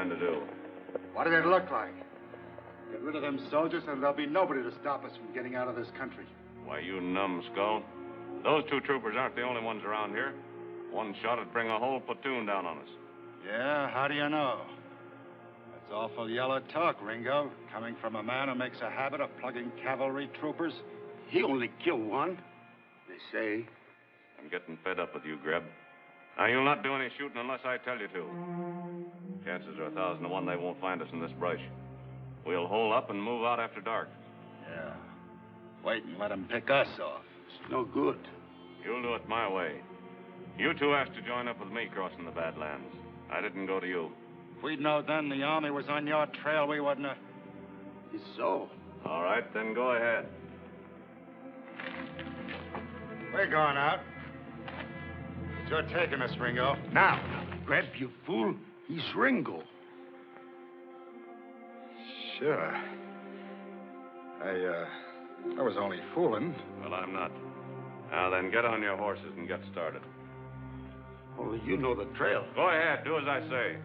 trying to do? What did it look like? Get rid of them soldiers and there'll be nobody to stop us from getting out of this country. Why, you numbskull. Those 2 troopers aren't the only ones around here. One shot would bring a whole platoon down on us. Yeah, how do you know? That's awful yellow talk, Ringo. Coming from a man who makes a habit of plugging cavalry troopers. He only killed one, they say. I'm getting fed up with you, Greb. Now, you'll not do any shooting unless I tell you to. Chances are 1,000 to 1 they won't find us in this brush. We'll hole up and move out after dark. Yeah. Wait and let them pick us off. It's no good. You'll do it my way. You 2 asked to join up with me crossing the Badlands. I didn't go to you. If we'd known then the army was on your trail, we wouldn't have... It's so. All right, then go ahead. We're going out. But you're taking us, Ringo. Now, Greb, you fool. He's Ringo. Sure. I was only fooling. Well, I'm not. Now then, get on your horses and get started. Only you know the trail. Go ahead, do as I say.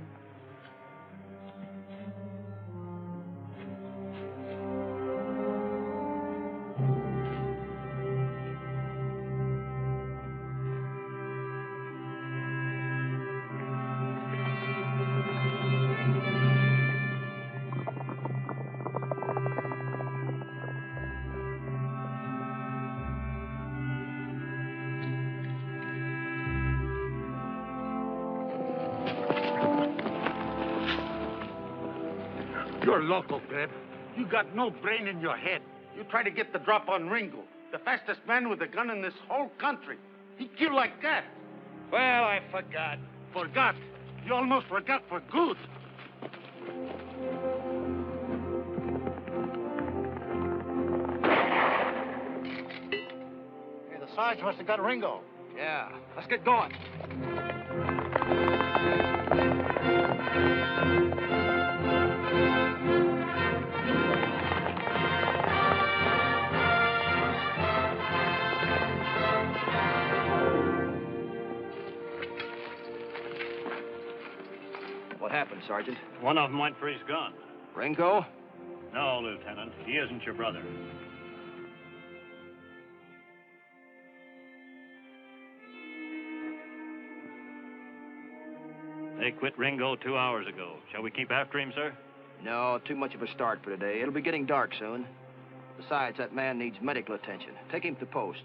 You're loco, Greb. You got no brain in your head. You try to get the drop on Ringo, the fastest man with a gun in this whole country. He killed like that. Well, I forgot. Forgot? You almost forgot for good. Hey, the Sarge must have got Ringo. Yeah, let's get going. What happened, Sergeant? One of them went for his gun. Ringo? No, Lieutenant. He isn't your brother. They quit Ringo 2 hours ago. Shall we keep after him, sir? No, too much of a start for today. It'll be getting dark soon. Besides, that man needs medical attention. Take him to post.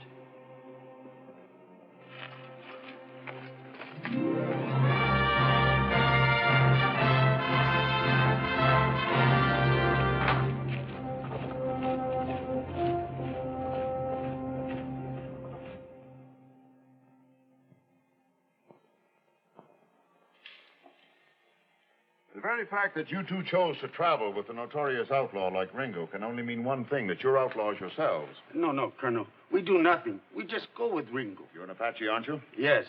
The very fact that you 2 chose to travel with a notorious outlaw like Ringo can only mean one thing, that you're outlaws yourselves. No, Colonel. We do nothing. We just go with Ringo. You're an Apache, aren't you? Yes.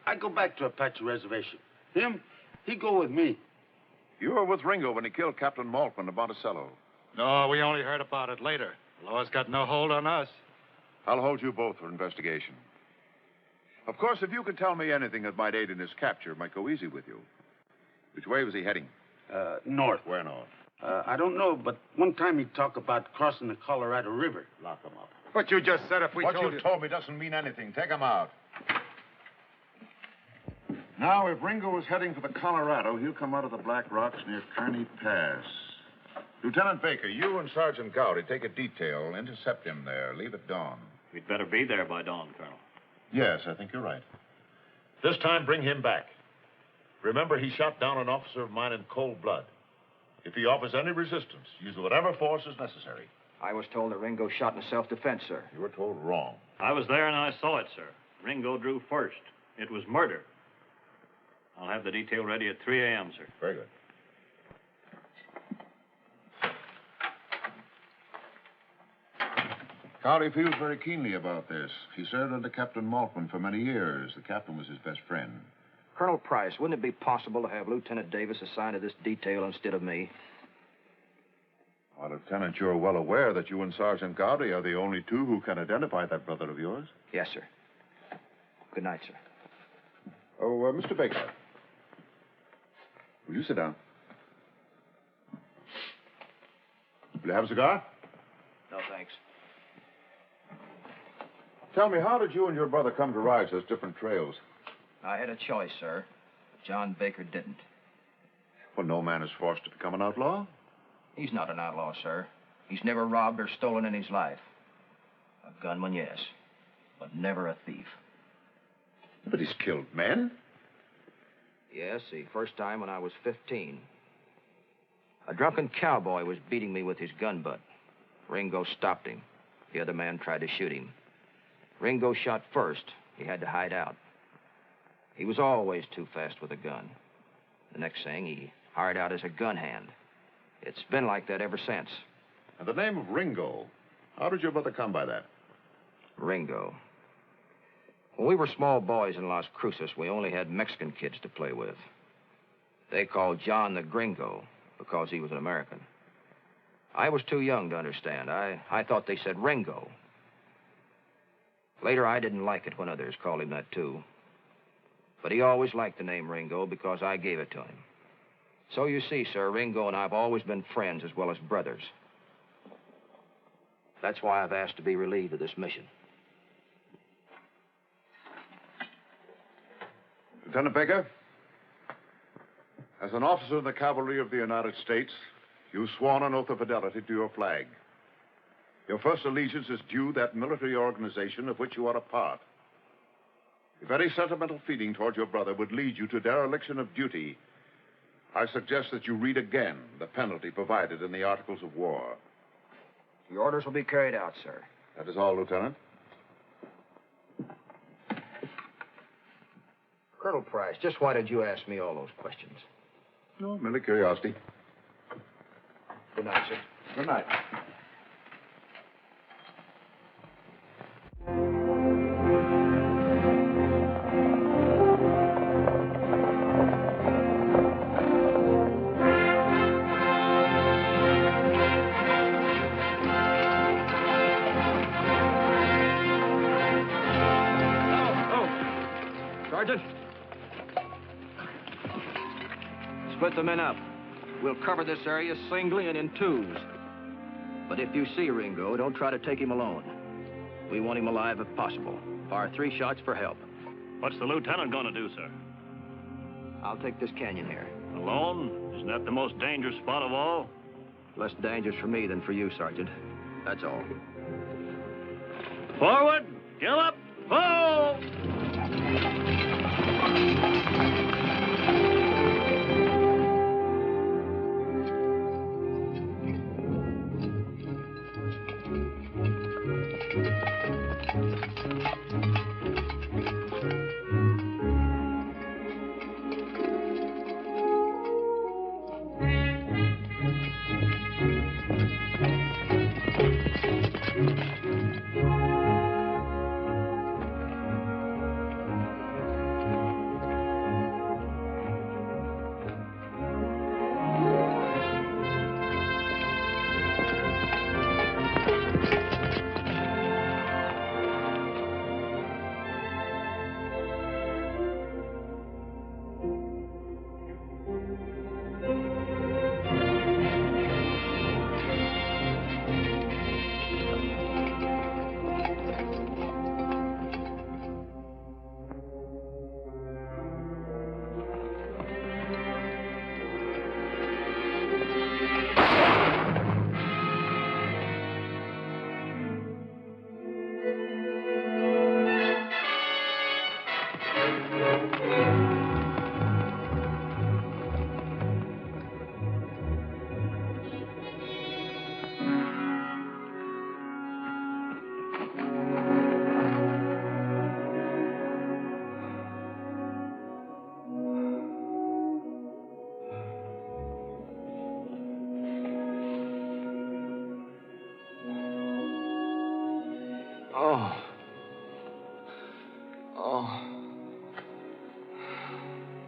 I go back to Apache Reservation. Him, he go with me. You were with Ringo when he killed Captain Maltman of Monticello. No, we only heard about it later. The law's got no hold on us. I'll hold you both for investigation. Of course, if you could tell me anything that might aid in his capture, it might go easy with you. Which way was he heading? North. Where north? I don't know, but one time he talked about crossing the Colorado River. Lock him up. What you just said if we What told you told me doesn't mean anything. Take him out. Now, if Ringo was heading for the Colorado, he'll come out of the Black Rocks near Kearney Pass. Lieutenant Baker, you and Sergeant Gowdy take a detail, intercept him there, leave at dawn. We'd better be there by dawn, Colonel. Yes, I think you're right. This time, bring him back. Remember, he shot down an officer of mine in cold blood. If he offers any resistance, use whatever force is necessary. I was told that Ringo shot in self-defense, sir. You were told wrong. I was there and I saw it, sir. Ringo drew first. It was murder. I'll have the detail ready at 3 a.m., sir. Very good. Cowdy feels very keenly about this. He served under Captain Maltman for many years. The captain was his best friend. Colonel Price, wouldn't it be possible to have Lieutenant Davis assigned to this detail instead of me? Well, Lieutenant, you're well aware that you and Sergeant Gowdy are the only 2 who can identify that brother of yours. Yes, sir. Good night, sir. Oh, Mr. Baker. Will you sit down? Will you have a cigar? No, thanks. Tell me, how did you and your brother come to ride such different trails? I had a choice, sir. John Baker didn't. Well, no man is forced to become an outlaw. He's not an outlaw, sir. He's never robbed or stolen in his life. A gunman, yes, but never a thief. But he's killed men. Yes, the first time when I was 15. A drunken cowboy was beating me with his gun butt. Ringo stopped him. The other man tried to shoot him. Ringo shot first. He had to hide out. He was always too fast with a gun. The next thing, he hired out as a gun hand. It's been like that ever since. And the name of Ringo, how did your brother come by that? Ringo. When we were small boys in Las Cruces, we only had Mexican kids to play with. They called John the Gringo because he was an American. I was too young to understand. I thought they said Ringo. Later, I didn't like it when others called him that, too. But he always liked the name Ringo because I gave it to him. So you see, sir, Ringo and I have always been friends as well as brothers. That's why I've asked to be relieved of this mission. Lieutenant Baker, as an officer of the cavalry of the United States, you've sworn an oath of fidelity to your flag. Your first allegiance is due that military organization of which you are a part. If any sentimental feeling toward your brother would lead you to dereliction of duty, I suggest that you read again the penalty provided in the Articles of War. The orders will be carried out, sir. That is all, Lieutenant. Colonel Price, just why did you ask me all those questions? No, merely curiosity. Good night, sir. Good night. Sergeant. Split the men up. We'll cover this area singly and in twos. But if you see Ringo, don't try to take him alone. We want him alive if possible. Fire 3 shots for help. What's the lieutenant going to do, sir? I'll take this canyon here. Alone? Isn't that the most dangerous spot of all? Less dangerous for me than for you, Sergeant. That's all. Forward! Gallop! Ho!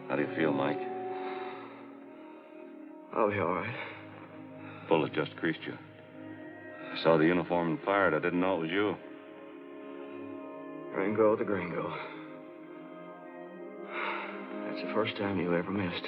How do you feel, Mike? I'll be all right. Bullet just creased you. I saw the uniform and fired. I didn't know it was you. Ringo the Gringo. That's the first time you ever missed.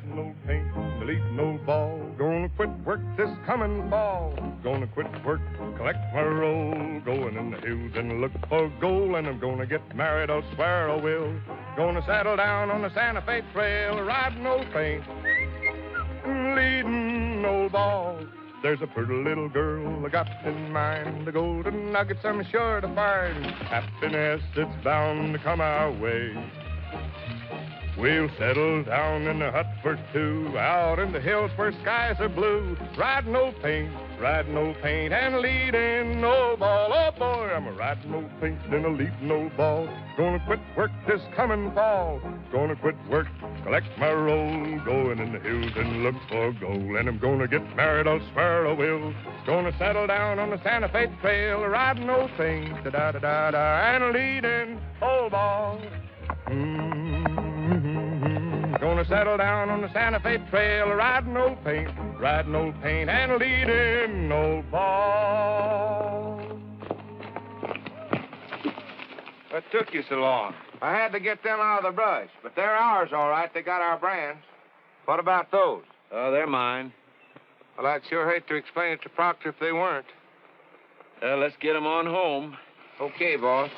riding old paint, deleting old ball. Gonna quit work this coming fall. Gonna quit work, collect my roll. Going in the hills and look for gold. And I'm gonna get married, I'll swear I will. Gonna settle down on the Santa Fe Trail, riding old paint, leading old ball. There's a pretty little girl I got in mind. The golden nuggets I'm sure to find. Happiness, it's bound to come our way. We'll settle down in a hut for two, out in the hills where skies are blue. Riding old paint, and leading old ball. Oh boy, I'm a riding old paint and a leading old ball. Gonna quit work this coming fall. Gonna quit work, collect my roll. Going in the hills and look for gold. And I'm gonna get married, I'll swear I will. Gonna settle down on the Santa Fe Trail, riding old paint, da-da-da-da, and leading old ball. Gonna settle down on the Santa Fe Trail, riding old paint, and leading old ball. What took you so long? I had to get them out of the brush, but they're ours, all right. They got our brands. What about those? Oh, they're mine. Well, I'd sure hate to explain it to Proctor if they weren't. Let's get them on home. Okay, boss.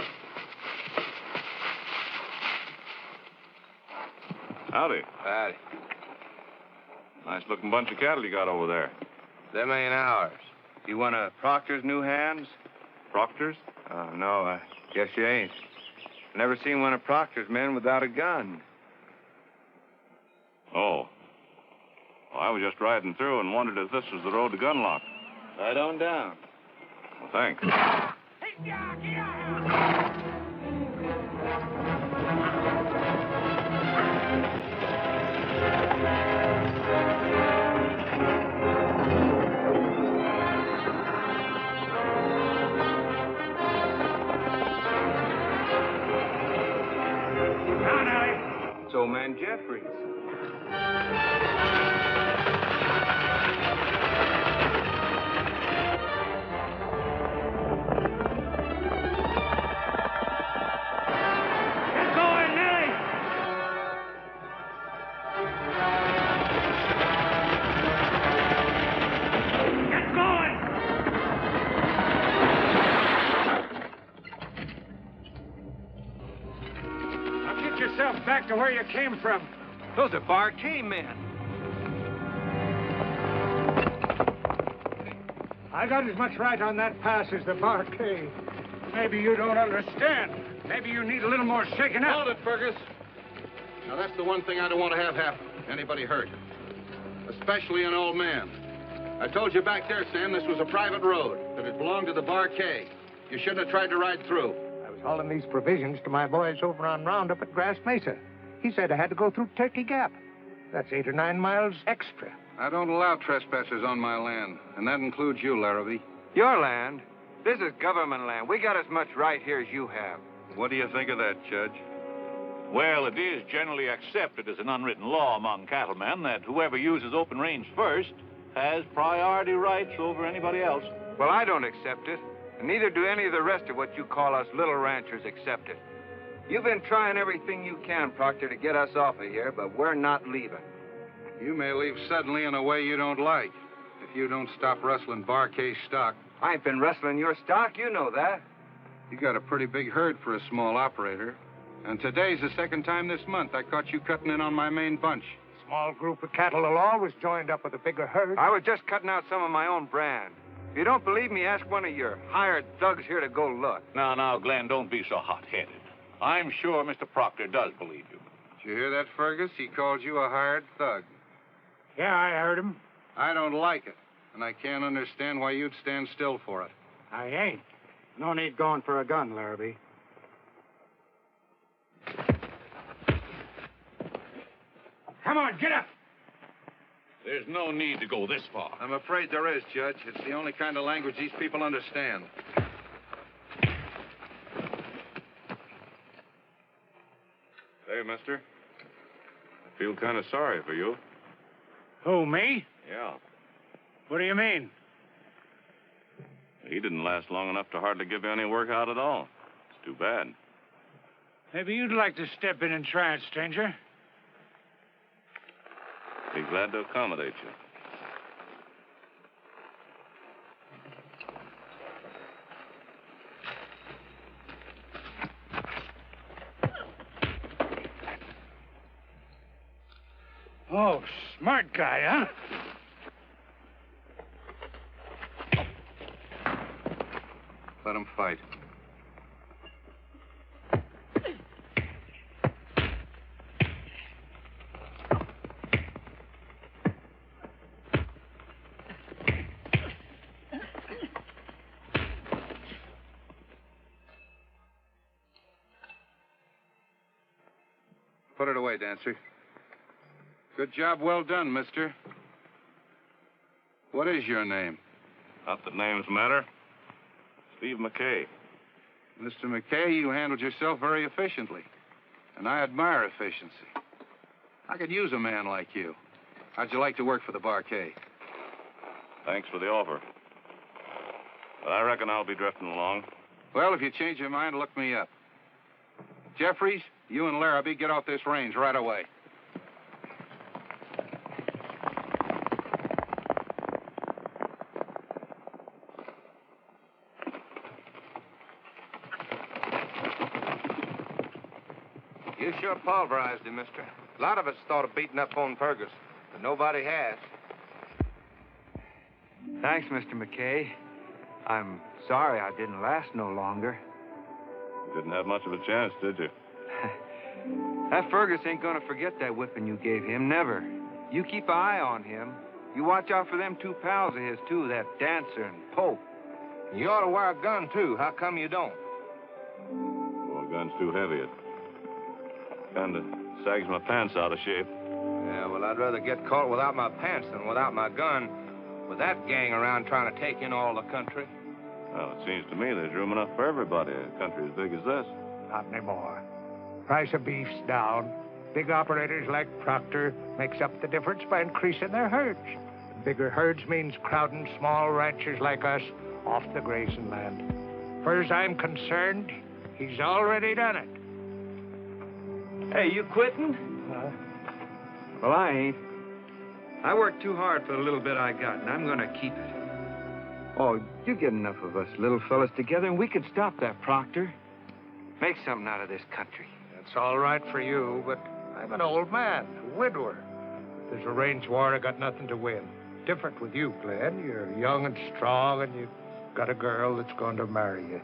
Howdy. Howdy. Nice-looking bunch of cattle you got over there. Them ain't ours. You one of Proctor's new hands? Proctor's? No, I guess you ain't. Never seen one of Proctor's men without a gun. Oh. Well, I was just riding through and wondered if this was the road to Gunlock. Right on down. Well, thanks. It's old man Jeffries. Get going, Nellie! Get going! Now get yourself back to where you came from. Those are Bar K men. I got as much right on that pass as the Bar K. Maybe you don't understand. Maybe you need a little more shaking up. Hold it, Fergus. Now, that's the one thing I don't want to have happen. Anybody hurt. Especially an old man. I told you back there, Sam, this was a private road, that it belonged to the Bar K. You shouldn't have tried to ride through. I was hauling these provisions to my boys over on Roundup at Grass Mesa. He said I had to go through Turkey Gap. That's 8 or 9 miles extra. I don't allow trespassers on my land, and that includes you, Larrabee. Your land? This is government land. We got as much right here as you have. What do you think of that, Judge? Well, it is generally accepted as an unwritten law among cattlemen that whoever uses open range first has priority rights over anybody else. Well, I don't accept it, and neither do any of the rest of what you call us little ranchers accept it. You've been trying everything you can, Proctor, to get us off of here, but we're not leaving. You may leave suddenly in a way you don't like, if you don't stop rustling Bar K stock. I ain't been rustling your stock, you know that. You got a pretty big herd for a small operator. And today's the second time this month I caught you cutting in on my main bunch. Small group of cattle will always joined up with a bigger herd. I was just cutting out some of my own brand. If you don't believe me, ask one of your hired thugs here to go look. Now, Glenn, don't be so hot-headed. I'm sure Mr. Proctor does believe you. Did you hear that, Fergus? He called you a hired thug. Yeah, I heard him. I don't like it, and I can't understand why you'd stand still for it. I ain't. No need going for a gun, Larrabee. Come on, get up! There's no need to go this far. I'm afraid there is, Judge. It's the only kind of language these people understand. Hey, mister. I feel kind of sorry for you. Who, me? Yeah. What do you mean? He didn't last long enough to hardly give you any work out at all. It's too bad. Maybe you'd like to step in and try it, stranger. Be glad to accommodate you. Oh, smart guy, huh? Let him fight. Put it away, Dancer. Good job well done, mister. What is your name? Not that names matter. Steve McKay. Mr. McKay, you handled yourself very efficiently. And I admire efficiency. I could use a man like you. How'd you like to work for the Barquet? Thanks for the offer. But I reckon I'll be drifting along. Well, if you change your mind, look me up. Jeffries, you and Larrabee get off this range right away. You sure pulverized him, mister. A lot of us thought of beating up on Fergus, but nobody has. Thanks, Mr. McKay. I'm sorry I didn't last no longer. You didn't have much of a chance, did you? That Fergus ain't gonna forget that whipping you gave him, never. You keep an eye on him. You watch out for them two pals of his, too, that Dancer and Pope. You ought to wear a gun, too. How come you don't? Well, the gun's too heavy. It kind of sags my pants out of shape. Yeah, well, I'd rather get caught without my pants than without my gun. With that gang around trying to take in all the country. Well, it seems to me there's room enough for everybody in a country as big as this. Not anymore. Price of beef's down. Big operators like Proctor makes up the difference by increasing their herds. Bigger herds means crowding small ranchers like us off the grazing land. Far as I'm concerned, he's already done it. Hey, you quitting? Well, I ain't. I worked too hard for the little bit I got, and I'm gonna keep it. Oh, you get enough of us little fellas together, and we could stop that Proctor. Make something out of this country. That's all right for you, but I'm an old man, a widower. If there's a range war, I got nothing to win. Different with you, Glenn. You're young and strong, and you've got a girl that's going to marry you.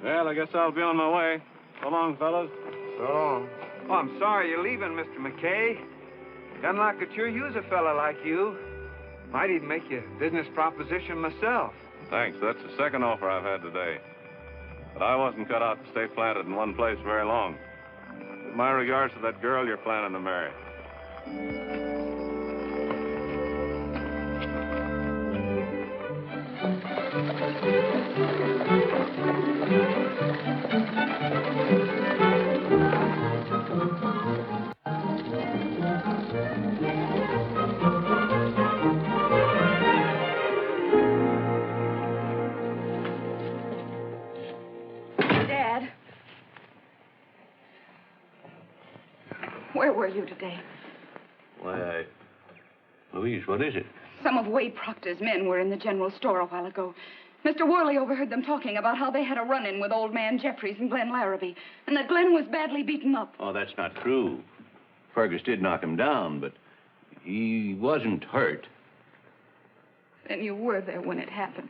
Well, I guess I'll be on my way. So long, fellas. So long. Oh, I'm sorry you're leaving, Mr. McKay. Doesn't like to sure use a fella like you. Might even make you a business proposition myself. Thanks. That's the second offer I've had today. But I wasn't cut out to stay planted in one place very long. With my regards to that girl you're planning to marry. Where were you today? Why, Louise, what is it? Some of Wade Proctor's men were in the general store a while ago. Mr. Worley overheard them talking about how they had a run-in with old man Jeffries and Glenn Larrabee, and that Glenn was badly beaten up. Oh, that's not true. Fergus did knock him down, but he wasn't hurt. Then you were there when it happened.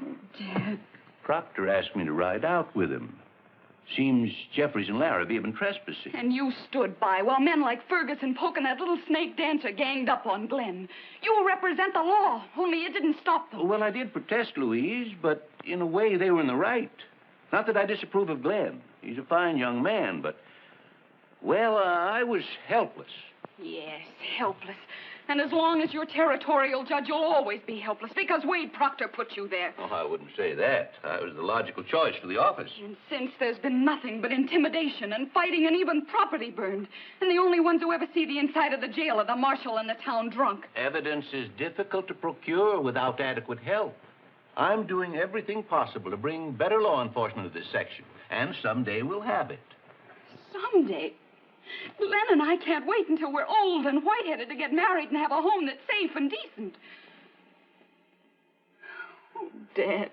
Oh, Dad. Proctor asked me to ride out with him. Seems Jeffries and Larrabee have been trespassing. And you stood by while men like Fergus and Polk and that little snake dancer ganged up on Glenn. You represent the law, only it didn't stop them. Well, I did protest, Louise, but in a way they were in the right. Not that I disapprove of Glenn. He's a fine young man, but, well, I was helpless. Yes, helpless. And as long as you're territorial judge, you'll always be helpless because Wade Proctor put you there. Oh, I wouldn't say that. I was the logical choice for the office. And since there's been nothing but intimidation and fighting and even property burned, and the only ones who ever see the inside of the jail are the marshal and the town drunk. Evidence is difficult to procure without adequate help. I'm doing everything possible to bring better law enforcement to this section, and someday we'll have it. Someday? Glenn and I can't wait until we're old and white-headed to get married and have a home that's safe and decent. Oh, Dad.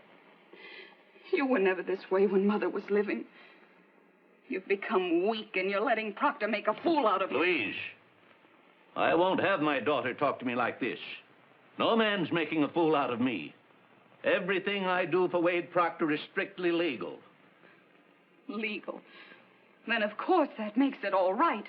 You were never this way when Mother was living. You've become weak, and you're letting Proctor make a fool out of you. Louise, I won't have my daughter talk to me like this. No man's making a fool out of me. Everything I do for Wade Proctor is strictly legal. Legal? Then, of course, that makes it all right.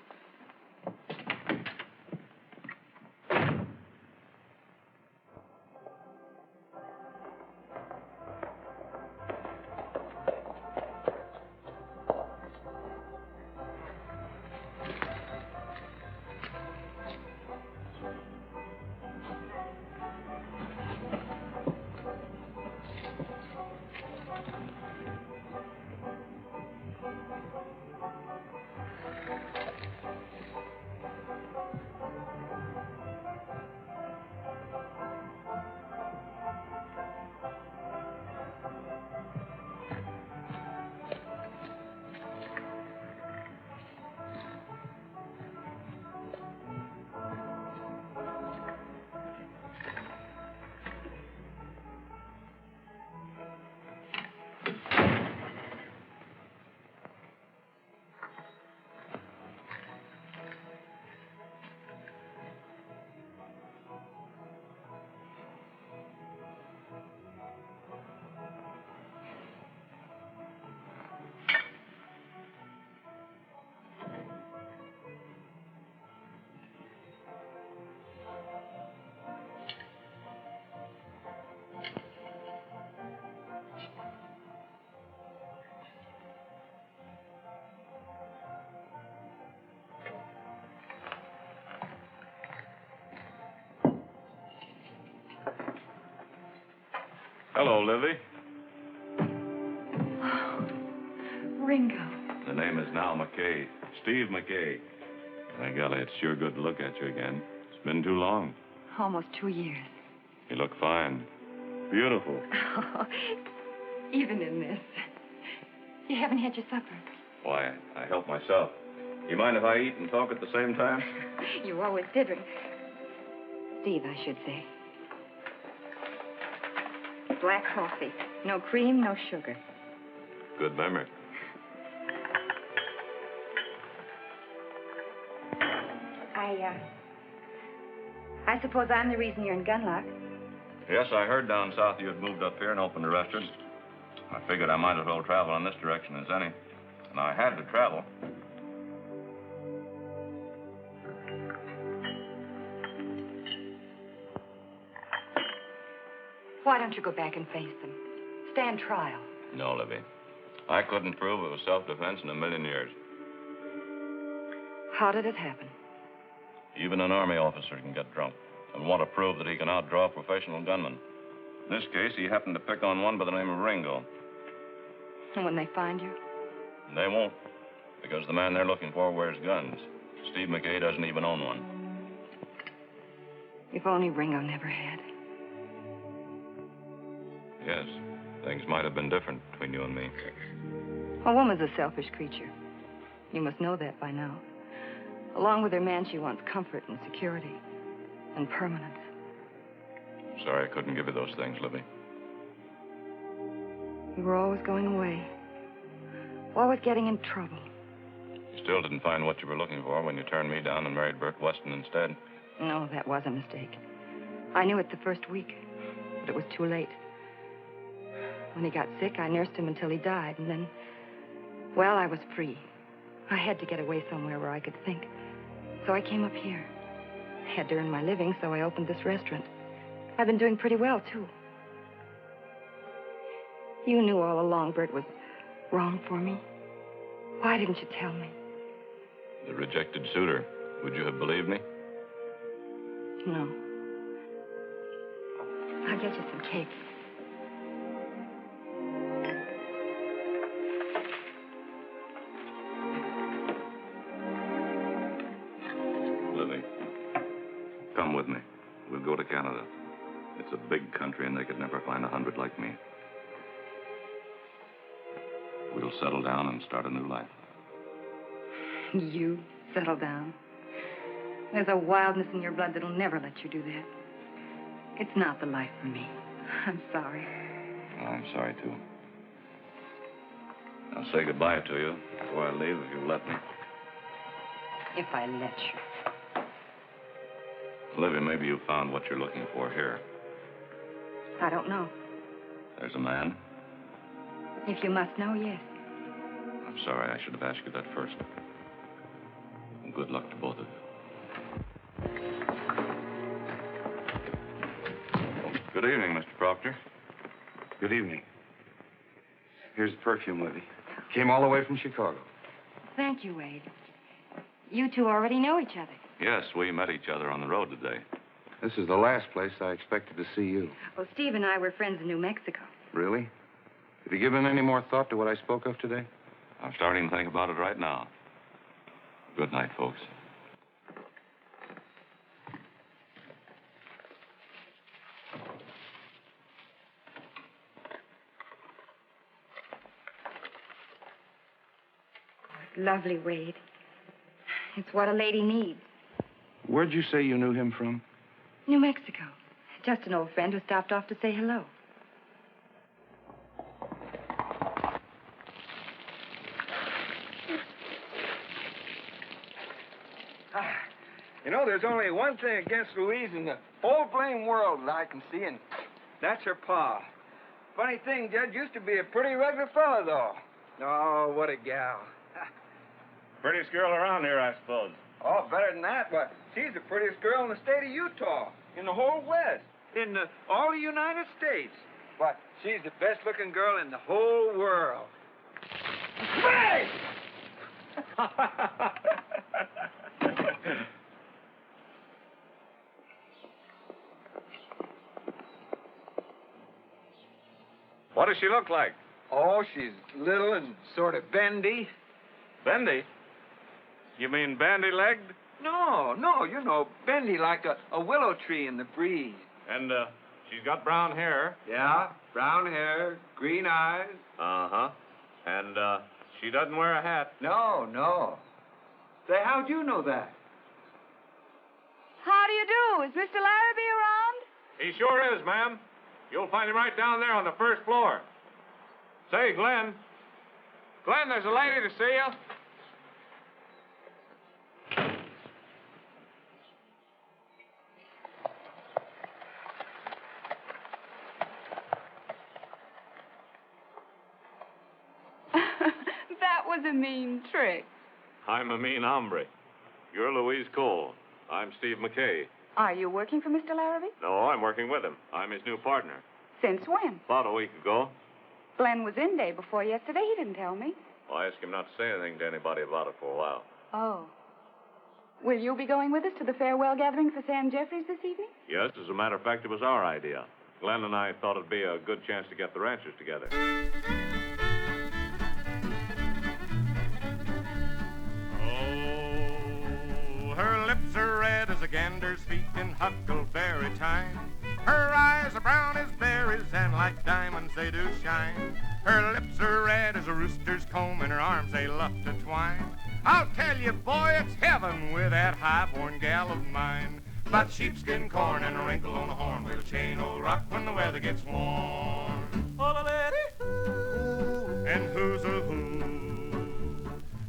Hello, Livvy. Oh, Ringo. The name is now McKay. Steve McKay. By golly, it's sure good to look at you again. It's been too long. Almost 2 years. You look fine. Beautiful. Oh, even in this. You haven't had your supper. Why, I help myself. You mind if I eat and talk at the same time? You always did, Ring. Steve, I should say. Black coffee. No cream, no sugar. Good memory. I suppose I'm the reason you're in Gunlock. Yes, I heard down south you had moved up here and opened a restaurant. I figured I might as well travel in this direction as any. And I had to travel. Why don't you go back and face them? Stand trial. No, Livvy. I couldn't prove it was self-defense in a million years. How did it happen? Even an army officer can get drunk and want to prove that he can outdraw a professional gunman. In this case, he happened to pick on one by the name of Ringo. And when they find you? They won't, because the man they're looking for wears guns. Steve McKay doesn't even own one. If only Ringo never had. Yes, things might have been different between you and me. A woman's a selfish creature. You must know that by now. Along with her man, she wants comfort and security and permanence. Sorry I couldn't give you those things, Livvy. You were always going away. Always getting in trouble. You still didn't find what you were looking for when you turned me down and married Bert Weston instead. No, that was a mistake. I knew it the first week, but it was too late. When he got sick, I nursed him until he died, and then, well, I was free. I had to get away somewhere where I could think. So I came up here. I had to earn my living, so I opened this restaurant. I've been doing pretty well, too. You knew all along Bert was wrong for me. Why didn't you tell me? The rejected suitor. Would you have believed me? No. I'll get you some cake. Livvy, come with me. We'll go to Canada. It's a big country, and they could never find 100 like me. We'll settle down and start a new life. You Settle down. There's a wildness in your blood that'll never let you do that. It's not the life for me. I'm sorry. Well, I'm sorry, too. I'll say goodbye to you before I leave, if you'll let me. If I let you. Livvy, maybe you found what you're looking for here. I don't know. There's a man. If you must know, yes. I'm sorry, I should have asked you that first. And good luck to both of you. Good evening, Mr. Proctor. Good evening. Here's the perfume, Livvy. Came all the way from Chicago. Thank you, Wade. You two already know each other. Yes, we met each other on the road today. This is the last place I expected to see you. Well, Steve and I were friends in New Mexico. Really? Have you given any more thought to what I spoke of today? I'm starting to think about it right now. Good night, folks. Lovely, Wade. It's what a lady needs. Where'd you say you knew him from? New Mexico. Just an old friend who stopped off to say hello. You know, there's only one thing against Louise in the whole blame world that I can see, and that's her pa. Funny thing, Judge, used to be a pretty regular fella, though. Oh, what a gal. Prettiest girl around here, I suppose. Oh, better than that, but she's the prettiest girl in the state of Utah, in the whole West, in all the United States. But she's the best-looking girl in the whole world. Hey! What does she look like? Oh, she's little and sort of bendy. Bendy? You mean bandy-legged? No, you know, bendy like a willow tree in the breeze. And, she's got brown hair. Yeah, brown hair, green eyes. Uh-huh. And, she doesn't wear a hat. No. Say, how'd you know that? How do you do? Is Mr. Larrabee around? He sure is, ma'am. You'll find him right down there on the first floor. Say, Glenn. Glenn, there's a lady to see you. That was a mean trick. I'm a mean hombre. You're Louise Cole. I'm Steve McKay. Are you working for Mr. Larrabee? No, I'm working with him. I'm his new partner. Since when? About a week ago. Glenn was in day before yesterday. He didn't tell me. Well, I asked him not to say anything to anybody about it for a while. Oh. Will you be going with us to the farewell gathering for Sam Jeffries this evening? Yes, as a matter of fact, it was our idea. Glenn and I thought it'd be a good chance to get the ranchers together. Her lips are red as a gander's feet in huckleberry time. Her eyes are brown as berries and like diamonds they do shine. Her lips are red as a rooster's comb and her arms they love to twine. I'll tell you, boy, it's heaven with that high-born gal of mine. But sheepskin corn and a wrinkle on a horn will chain old rock when the weather gets warm. And who's a who?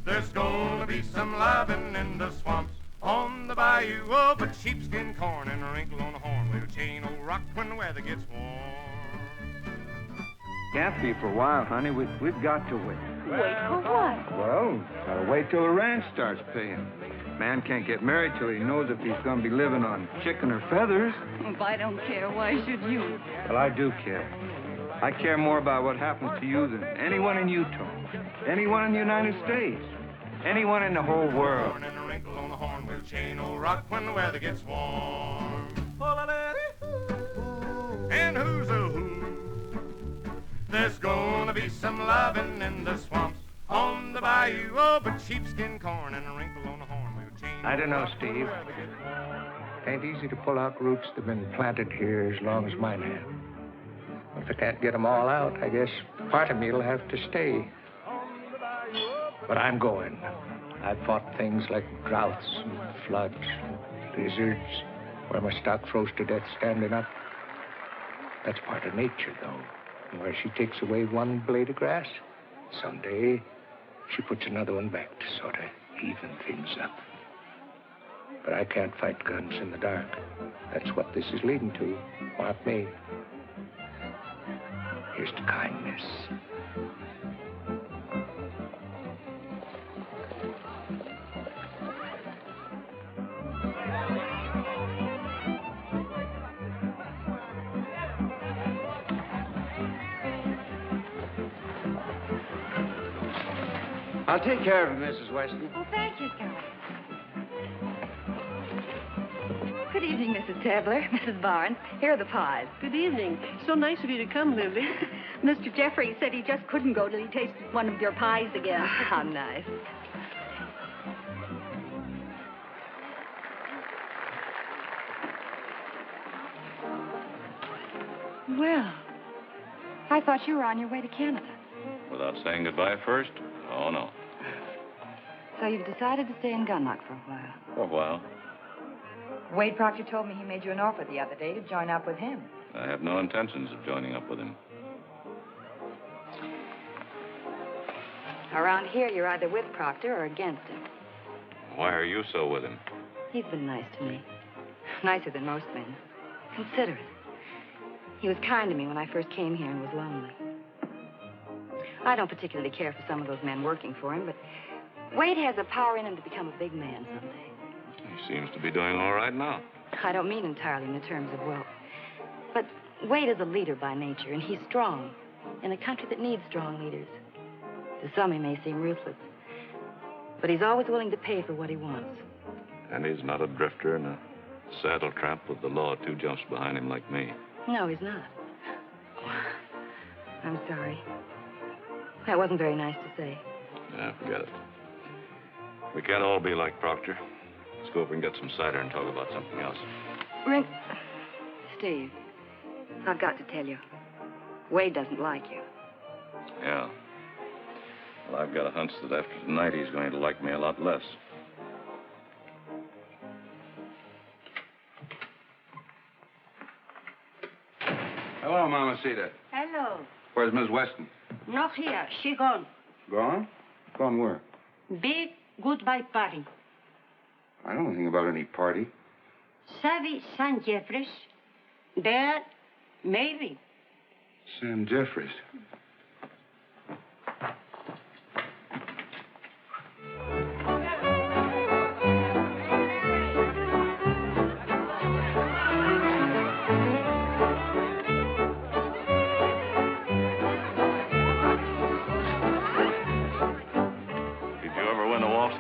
There's gonna be some lovin' in the swamps on the bayou. Oh, but sheepskin corn and a wrinkle on a horn will chain old rock when the weather gets warm. Can't be for a while, honey. We've got to wait. Wait for what? Well, gotta wait till the ranch starts paying. Man can't get married till he knows if he's gonna be living on chicken or feathers. If I don't care, why should you? Well, I do care. I care more about what happens to you than anyone in Utah, anyone in the United States, anyone in the whole world. And a wrinkle on the horn will chain old rock when the weather gets warm. And who's a who? There's gonna be some lovin' in the swamps on the bayou. Oh, but sheepskin corn and a wrinkle on the horn will chain. I don't know, Steve. Ain't easy to pull out roots that have been planted here as long as mine have. If I can't get them all out, I guess part of me'll have to stay. But I'm going. I've fought things like droughts and floods, blizzards, where my stock froze to death standing up. That's part of nature, though. Where she takes away one blade of grass, someday she puts another one back to sort of even things up. But I can't fight guns in the dark. That's what this is leading to. Mark me. Here's to kindness. I'll take care of it, Mrs. Weston. Oh, thank you, Scully. Good evening, Mrs. Tebler, Mrs. Barnes. Here are the pies. Good evening. So nice of you to come, Livvy. Mr. Jeffrey said he just couldn't go till he tasted one of your pies again. How nice. Well, I thought you were on your way to Canada. Without saying goodbye first? Oh, no. So you've decided to stay in Gunlock for a while. For a while. Wade Proctor told me he made you an offer the other day to join up with him. I have no intentions of joining up with him. Around here, you're either with Proctor or against him. Why are you so with him? He's been nice to me. Nicer than most men. Considerate. He was kind to me when I first came here and was lonely. I don't particularly care for some of those men working for him, but Wade has the power in him to become a big man someday. He seems to be doing all right now. I don't mean entirely in the terms of wealth. But Wade is a leader by nature, and he's strong in a country that needs strong leaders. To some, he may seem ruthless, but he's always willing to pay for what he wants. And he's not a drifter and a saddle tramp with the law 2 jumps behind him like me. No, he's not. I'm sorry. That wasn't very nice to say. Yeah, forget it. We can't all be like Proctor. Let's go over and get some cider and talk about something else. Steve, I've got to tell you. Wade doesn't like you. Yeah. Well, I've got a hunch that after tonight he's going to like me a lot less. Hello, Mamacita. Hello. Where's Miss Weston? Not here. She gone. Gone? Gone where? Big goodbye party. I don't know anything about any party. Savvy San Jeffries. There, maybe. Sam Jeffries.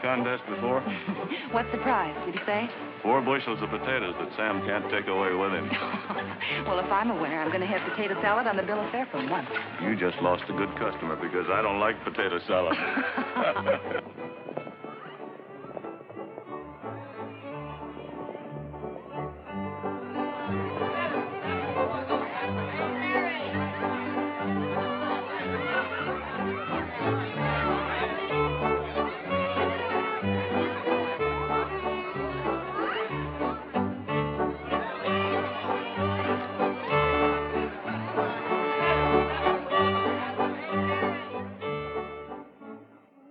Contest before? What's the prize, did he say? 4 bushels of potatoes that Sam can't take away with him. Well, if I'm a winner, I'm going to have potato salad on the bill of fare for once. You just lost a good customer because I don't like potato salad.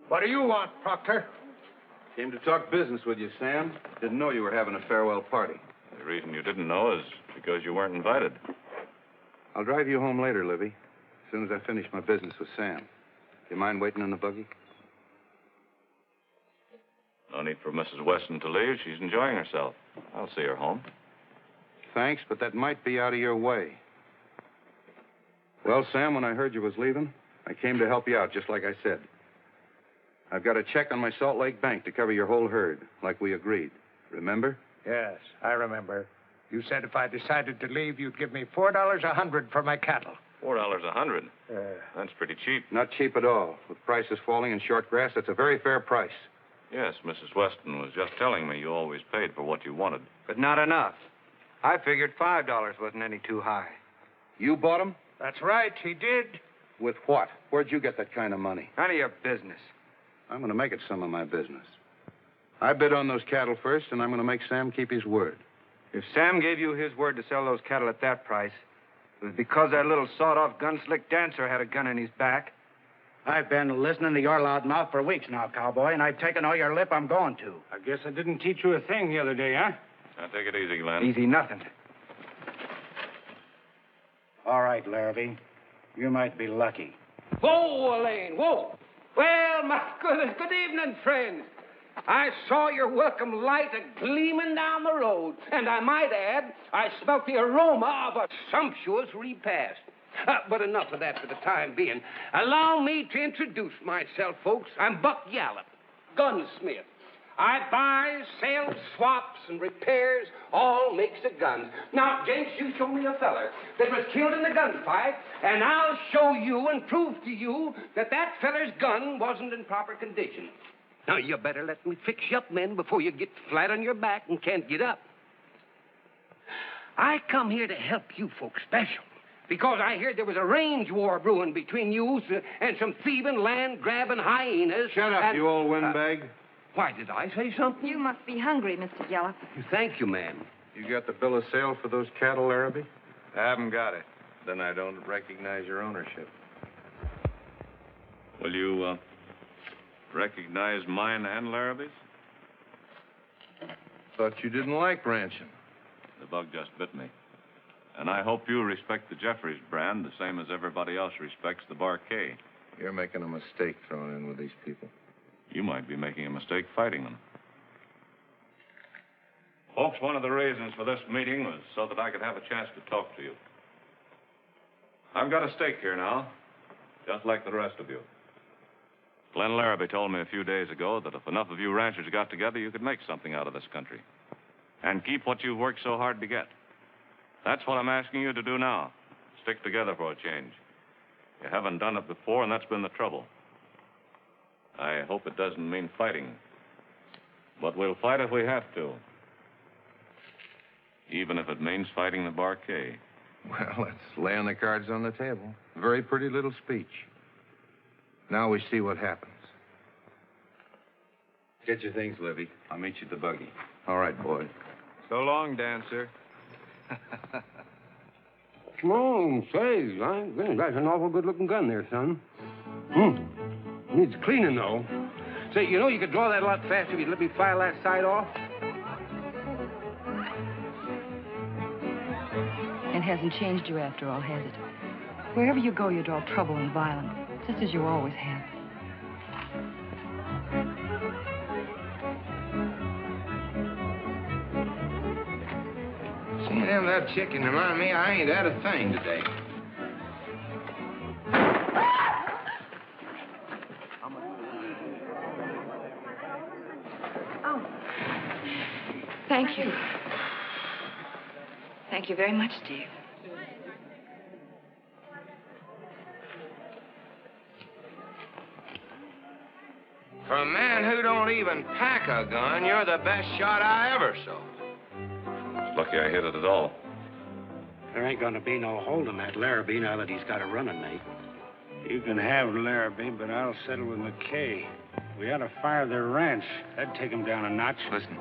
What do you want, Proctor? Came to talk business with you, Sam. Didn't know you were having a farewell party. The reason you didn't know is because you weren't invited. I'll drive you home later, Livvy, as soon as I finish my business with Sam. Do you mind waiting in the buggy? No need for Mrs. Weston to leave. She's enjoying herself. I'll see her home. Thanks, but that might be out of your way. Well, Sam, when I heard you was leaving, I came to help you out, just like I said. I've got a check on my Salt Lake bank to cover your whole herd, like we agreed. Remember? Yes, I remember. You said if I decided to leave, you'd give me $4 a hundred for my cattle. $4 a hundred? That's pretty cheap. Not cheap at all. With prices falling in short grass, that's a very fair price. Yes, Mrs. Weston was just telling me you always paid for what you wanted. But not enough. I figured $5 wasn't any too high. You bought them? That's right, he did. With what? Where'd you get that kind of money? None of your business. I'm going to make it some of my business. I bid on those cattle first, and I'm going to make Sam keep his word. If Sam gave you his word to sell those cattle at that price, it was because that little sawed-off gunslick dancer had a gun in his back. I've been listening to your loud mouth for weeks now, cowboy, and I've taken all your lip I'm going to. I guess I didn't teach you a thing the other day, huh? Now, take it easy, Glenn. Easy nothing. All right, Larrabee. You might be lucky. Whoa, Elaine, whoa. Well, my goodness, good evening, friends. I saw your welcome light gleaming down the road, and I might add, I smelt the aroma of a sumptuous repast. But enough of that for the time being. Allow me to introduce myself, folks. I'm Buck Yallop, gunsmith. I buys, sells, swaps, and repairs all makes of guns. Now, Jenks, you show me a feller that was killed in the gunfight, and I'll show you and prove to you that that feller's gun wasn't in proper condition. Now, you better let me fix you up, men, before you get flat on your back and can't get up. I come here to help you folks special, because I heard there was a range war brewing between you and some thieving, land-grabbing hyenas. Shut up, you old windbag. Why, did I say something? You must be hungry, Mr. Yallop. Thank you, ma'am. You got the bill of sale for those cattle, Larrabee? I haven't got it. Then I don't recognize your ownership. Will you, recognize mine and Larrabee's? Thought you didn't like ranching. The bug just bit me. And I hope you respect the Jeffries brand the same as everybody else respects the Bar K. You're making a mistake throwing in with these people. You might be making a mistake fighting them. Folks, one of the reasons for this meeting was so that I could have a chance to talk to you. I've got a stake here now, just like the rest of you. Glenn Larrabee told me a few days ago that if enough of you ranchers got together, you could make something out of this country. And keep what you've worked so hard to get. That's what I'm asking you to do now. Stick together for a change. You haven't done it before, and that's been the trouble. I hope it doesn't mean fighting. But we'll fight if we have to. Even if it means fighting the Bar K. Well, let's lay on the cards on the table. Very pretty little speech. Now we see what happens. Get your things, Livvy. I'll meet you at the buggy. All right, boy. So long, dancer. Come on, say, that's an awful good-looking gun there, son. Needs cleaning, though. Say, you know you could draw that a lot faster if you'd let me file that sight off. It hasn't changed you after all, has it? Wherever you go, you draw trouble and violence, just as you always have. Seeing them that chicken remind me I ain't had a thing today. Oh. Thank you. Thank you very much, Steve. For a man who don't even pack a gun, you're the best shot I ever saw. Lucky I hit it at all. There ain't gonna be no holding that Larrabee now that he's got a running mate. You can have Larrabee, but I'll settle with McKay. We ought to fire their ranch. That'd take him down a notch. Listen,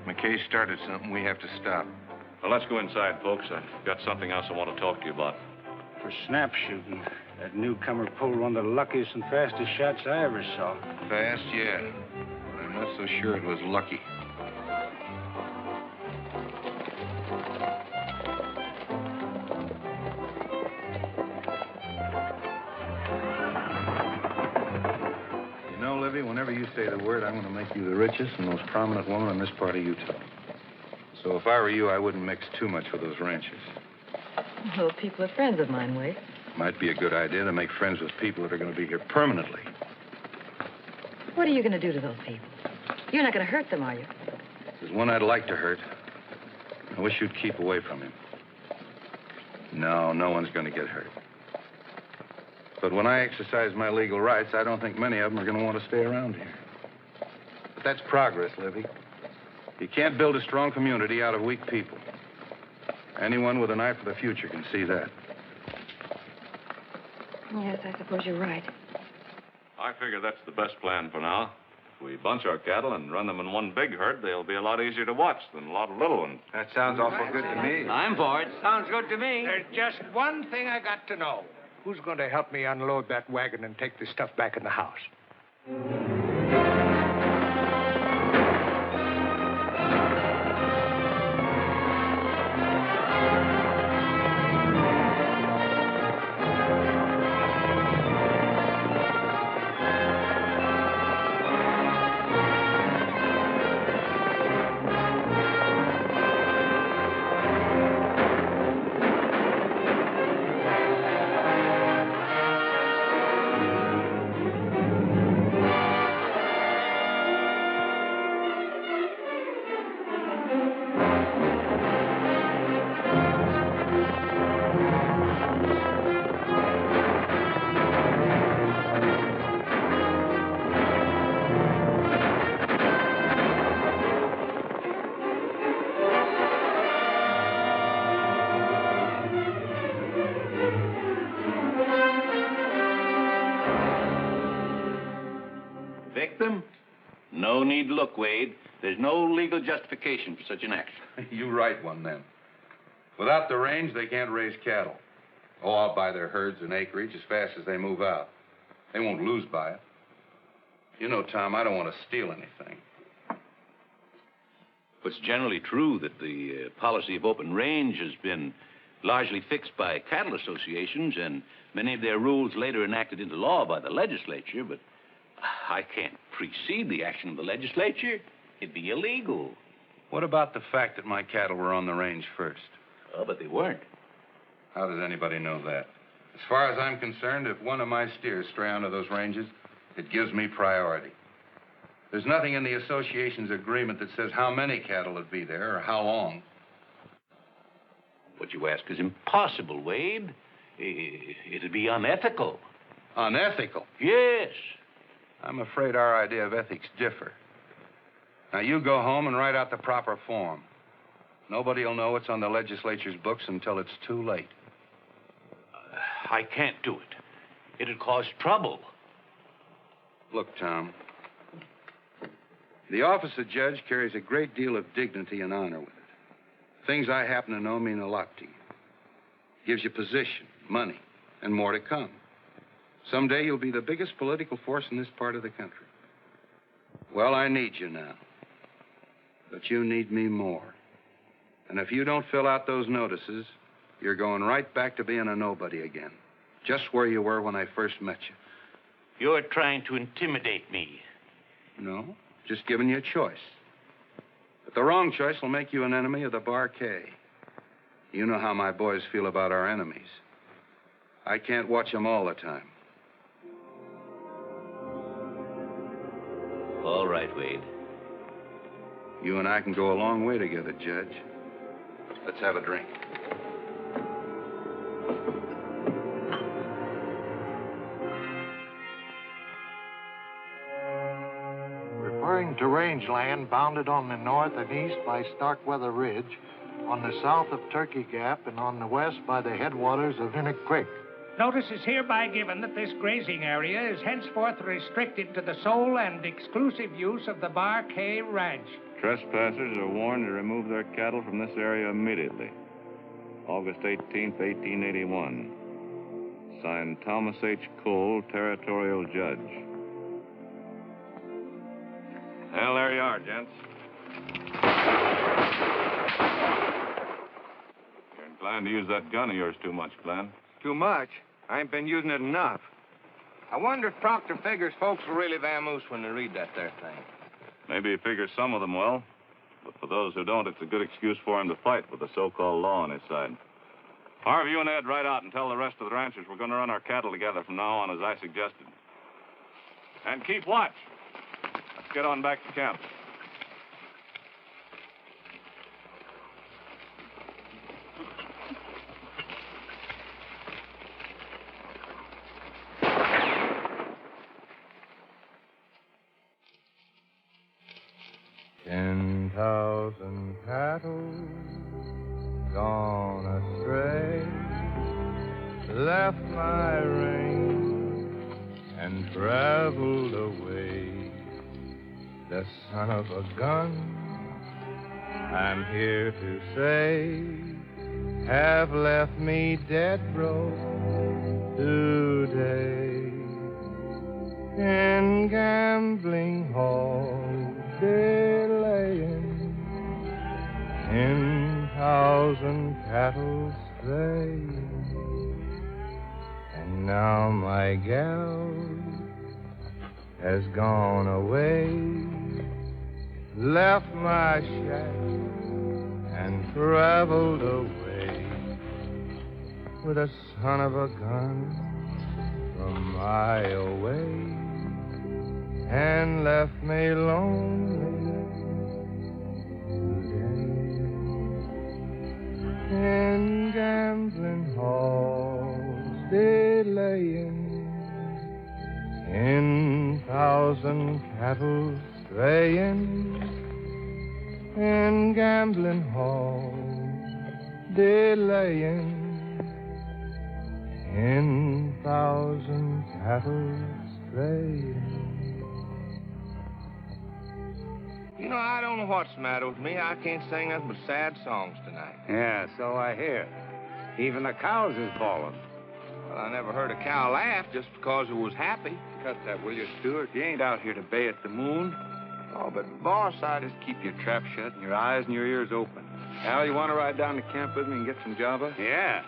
McKay started something we have to stop. Well, let's go inside, folks. I've got something else I want to talk to you about. For snap shooting, that newcomer pulled one of the luckiest and fastest shots I ever saw. Fast, yeah. But I'm not so sure it was lucky. You know, Livvy, whenever you say the word, I'm going to make you the richest and most prominent woman in this part of Utah. So if I were you, I wouldn't mix too much with those ranchers. Those people are friends of mine, Wade. Might be a good idea to make friends with people that are going to be here permanently. What are you going to do to those people? You're not going to hurt them, are you? There's one I'd like to hurt. I wish you'd keep away from him. No, no one's going to get hurt. But when I exercise my legal rights, I don't think many of them are going to want to stay around here. But that's progress, Livvy. You can't build a strong community out of weak people. Anyone with an eye for the future can see that. Yes, I suppose you're right. I figure that's the best plan for now. If we bunch our cattle and run them in one big herd, they'll be a lot easier to watch than a lot of little ones. That sounds awful good to me. I'm for it. Sounds good to me. There's just one thing I got to know. Who's going to help me unload that wagon and take the stuff back in the house? Victim? No need to look, Wade. There's no legal justification for such an action. You right one, then. Without the range, they can't raise cattle. Oh, I'll buy their herds and acreage as fast as they move out. They won't lose by it. You know, Tom, I don't want to steal anything. It's generally true that the policy of open range has been largely fixed by cattle associations, and many of their rules later enacted into law by the legislature, but I can't precede the action of the legislature. It'd be illegal. What about the fact that my cattle were on the range first? Oh, but they weren't. How does anybody know that? As far as I'm concerned, if one of my steers stray onto those ranges, it gives me priority. There's nothing in the association's agreement that says how many cattle would be there or how long. What you ask is impossible, Wade. It'd be unethical. Unethical? Yes. I'm afraid our idea of ethics differ. Now, you go home and write out the proper form. Nobody will know it's on the legislature's books until it's too late. I can't do it. It'd cause trouble. Look, Tom. The office of judge carries a great deal of dignity and honor with it. Things I happen to know mean a lot to you. Gives you position, money, and more to come. Someday you'll be the biggest political force in this part of the country. Well, I need you now. But you need me more. And if you don't fill out those notices, you're going right back to being a nobody again. Just where you were when I first met you. You're trying to intimidate me. No, just giving you a choice. But the wrong choice will make you an enemy of the Bar K. You know how my boys feel about our enemies. I can't watch them all the time. All right, Wade. You and I can go a long way together, Judge. Let's have a drink. Referring to rangeland bounded on the north and east by Starkweather Ridge, on the south of Turkey Gap, and on the west by the headwaters of Innick Creek. Notice is hereby given that this grazing area is henceforth restricted to the sole and exclusive use of the Bar K Ranch. Trespassers are warned to remove their cattle from this area immediately. August 18th, 1881. Signed Thomas H. Cole, Territorial Judge. Well, there you are, gents. You're inclined to use that gun of yours too much, Glenn. Too much? I ain't been using it enough. I wonder if Proctor figures folks will really vamoose when they read that there thing. Maybe he figures some of them will. But for those who don't, it's a good excuse for him to fight with the so-called law on his side. Harvey, you and Ed ride out and tell the rest of the ranchers we're going to run our cattle together from now on, as I suggested. And keep watch. Let's get on back to camp. $10,000 cattle gone astray, left my range and traveled away. The son of a gun, I'm here to say, have left me dead broke today. In gambling halls they're laying, in thousand cattle straying. And now my gal has gone away, left my shack and traveled away with a son of a gun from a mile away, and left me lonely today. In gambling halls they laying, in thousand cattle straying. In gambling halls they laying, in thousand cattle straying. You know, I don't know what's the matter with me. I can't sing nothing but sad songs tonight. Yeah, so I hear. Even the cows is bawling. Well, I never heard a cow laugh just because it was happy. Cut that, will you, Stewart? You ain't out here to bay at the moon. Oh, but boss, I just Keep your trap shut and your eyes and your ears open. Al, you want to ride down to camp with me and get some Java? Yeah.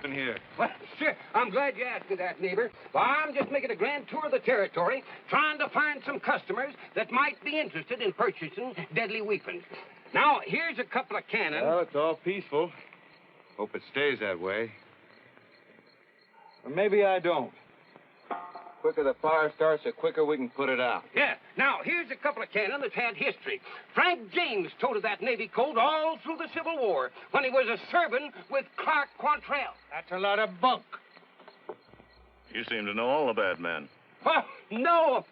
In here. Well, sure. I'm glad you asked me that, neighbor. Well, I'm just making a grand tour of the territory, trying to find some customers that might be interested in purchasing deadly weapons. Now, here's a couple of cannons. Well, it's all peaceful. Hope it stays that way. Or maybe I don't. Quicker the fire starts, the quicker we can put it out. Yeah. Now, here's a couple of cannon that's had history. Frank James toted that Navy coat all through the Civil War when he was a servant with Clark Quantrell. That's a lot of bunk. You seem to know all the bad men. Oh, no.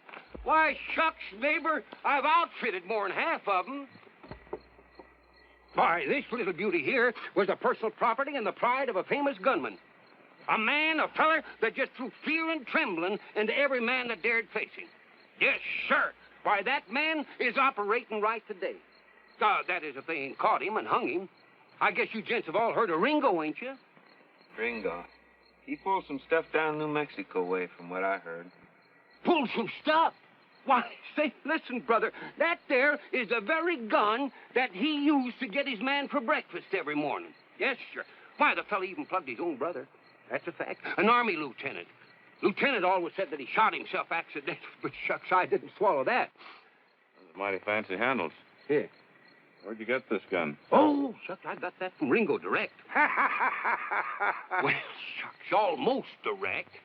Why, shucks, neighbor, I've outfitted more than half of them. Why, this little beauty here was the personal property and the pride of a famous gunman. A man, a feller that just threw fear and trembling into every man that dared face him. Yes, sir. Why, that man is operating right today. That is, if they ain't caught him and hung him. I guess you gents have all heard of Ringo, ain't you? Ringo. He pulled some stuff down New Mexico way, from what I heard. Pulled some stuff? Why, say, listen, brother, that there is the very gun that he used to get his man for breakfast every morning. Yes, sir. Why, the fella even plugged his own brother. That's a fact. An Army lieutenant. Lieutenant always said that he shot himself accidentally, but shucks, I didn't swallow that. Those are mighty fancy handles. Here. Where'd you get this gun? Oh, shucks, I got that from Ringo direct. Well, shucks, almost direct.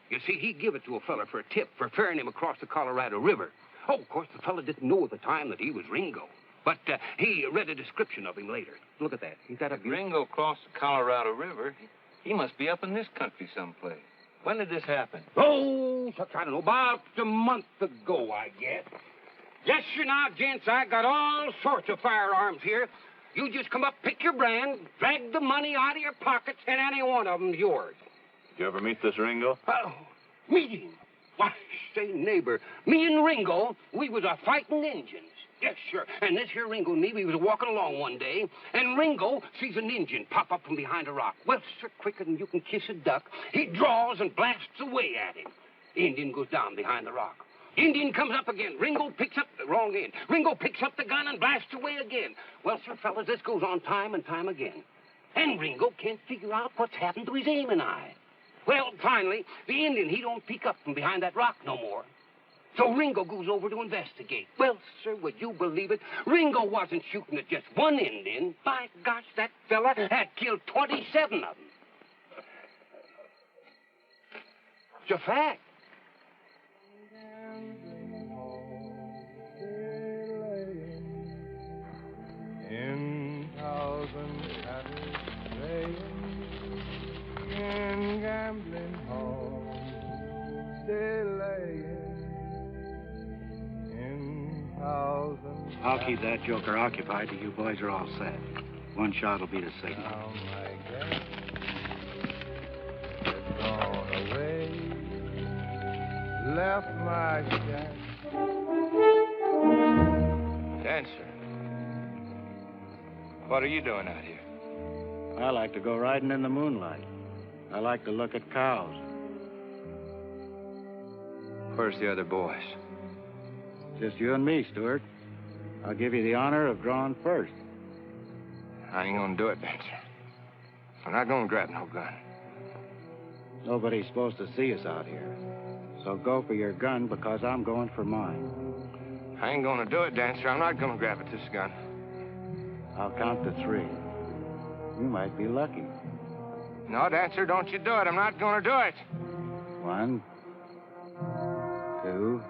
You see, he give it to a fella for a tip for ferrying him across the Colorado River. Oh, of course, the fella didn't know at the time that he was Ringo. But he read a description of him later. Look at that. Ain't that a beauty? Ringo crossed the Colorado River. He must be up in this country someplace. When did this happen? Oh, shucks, I don't know. About a month ago, I guess. Yes, sir, now, gents, I got all sorts of firearms here. You just come up, pick your brand, drag the money out of your pockets, and any one of them's yours. Did you ever meet this Ringo? Oh, meet him? Why, say, neighbor, me and Ringo, we was a fighting Injuns. Yes, sir. And this here Ringo and me, we was walking along one day, and Ringo sees an Injun pop up from behind a rock. Well, sir, quicker than you can kiss a duck, he draws and blasts away at him. The Indian goes down behind the rock. Indian comes up again. Ringo picks up the wrong end. Ringo picks up the gun and blasts away again. Well, sir, fellas, this goes on time and time again. And Ringo can't figure out what's happened to his aiming eye. Well, finally, the Indian, he don't peek up from behind that rock no more. So Ringo goes over to investigate. Well, sir, would you believe it? Ringo wasn't shooting at just one Indian. By gosh, that fella had killed 27 of them. It's a fact. In thousand cattle straying, in gambling halls they lay. I'll keep that joker occupied till you boys are all set. One shot will be the signal. Oh, my God. It's gone away. Left my shack. Dancer. What are you doing out here? I like to go riding in the moonlight. I like to look at cows. Where's the other boys? Just you and me, Stewart. I'll give you the honor of drawing first. I ain't gonna do it, Dancer. I'm not gonna grab no gun. Nobody's supposed to see us out here. So go for your gun because I'm going for mine. I ain't gonna do it, Dancer. I'm not gonna grab at this gun. I'll count to 3. You might be lucky. No, Dancer, don't you do it. I'm not gonna do it. 1, 2.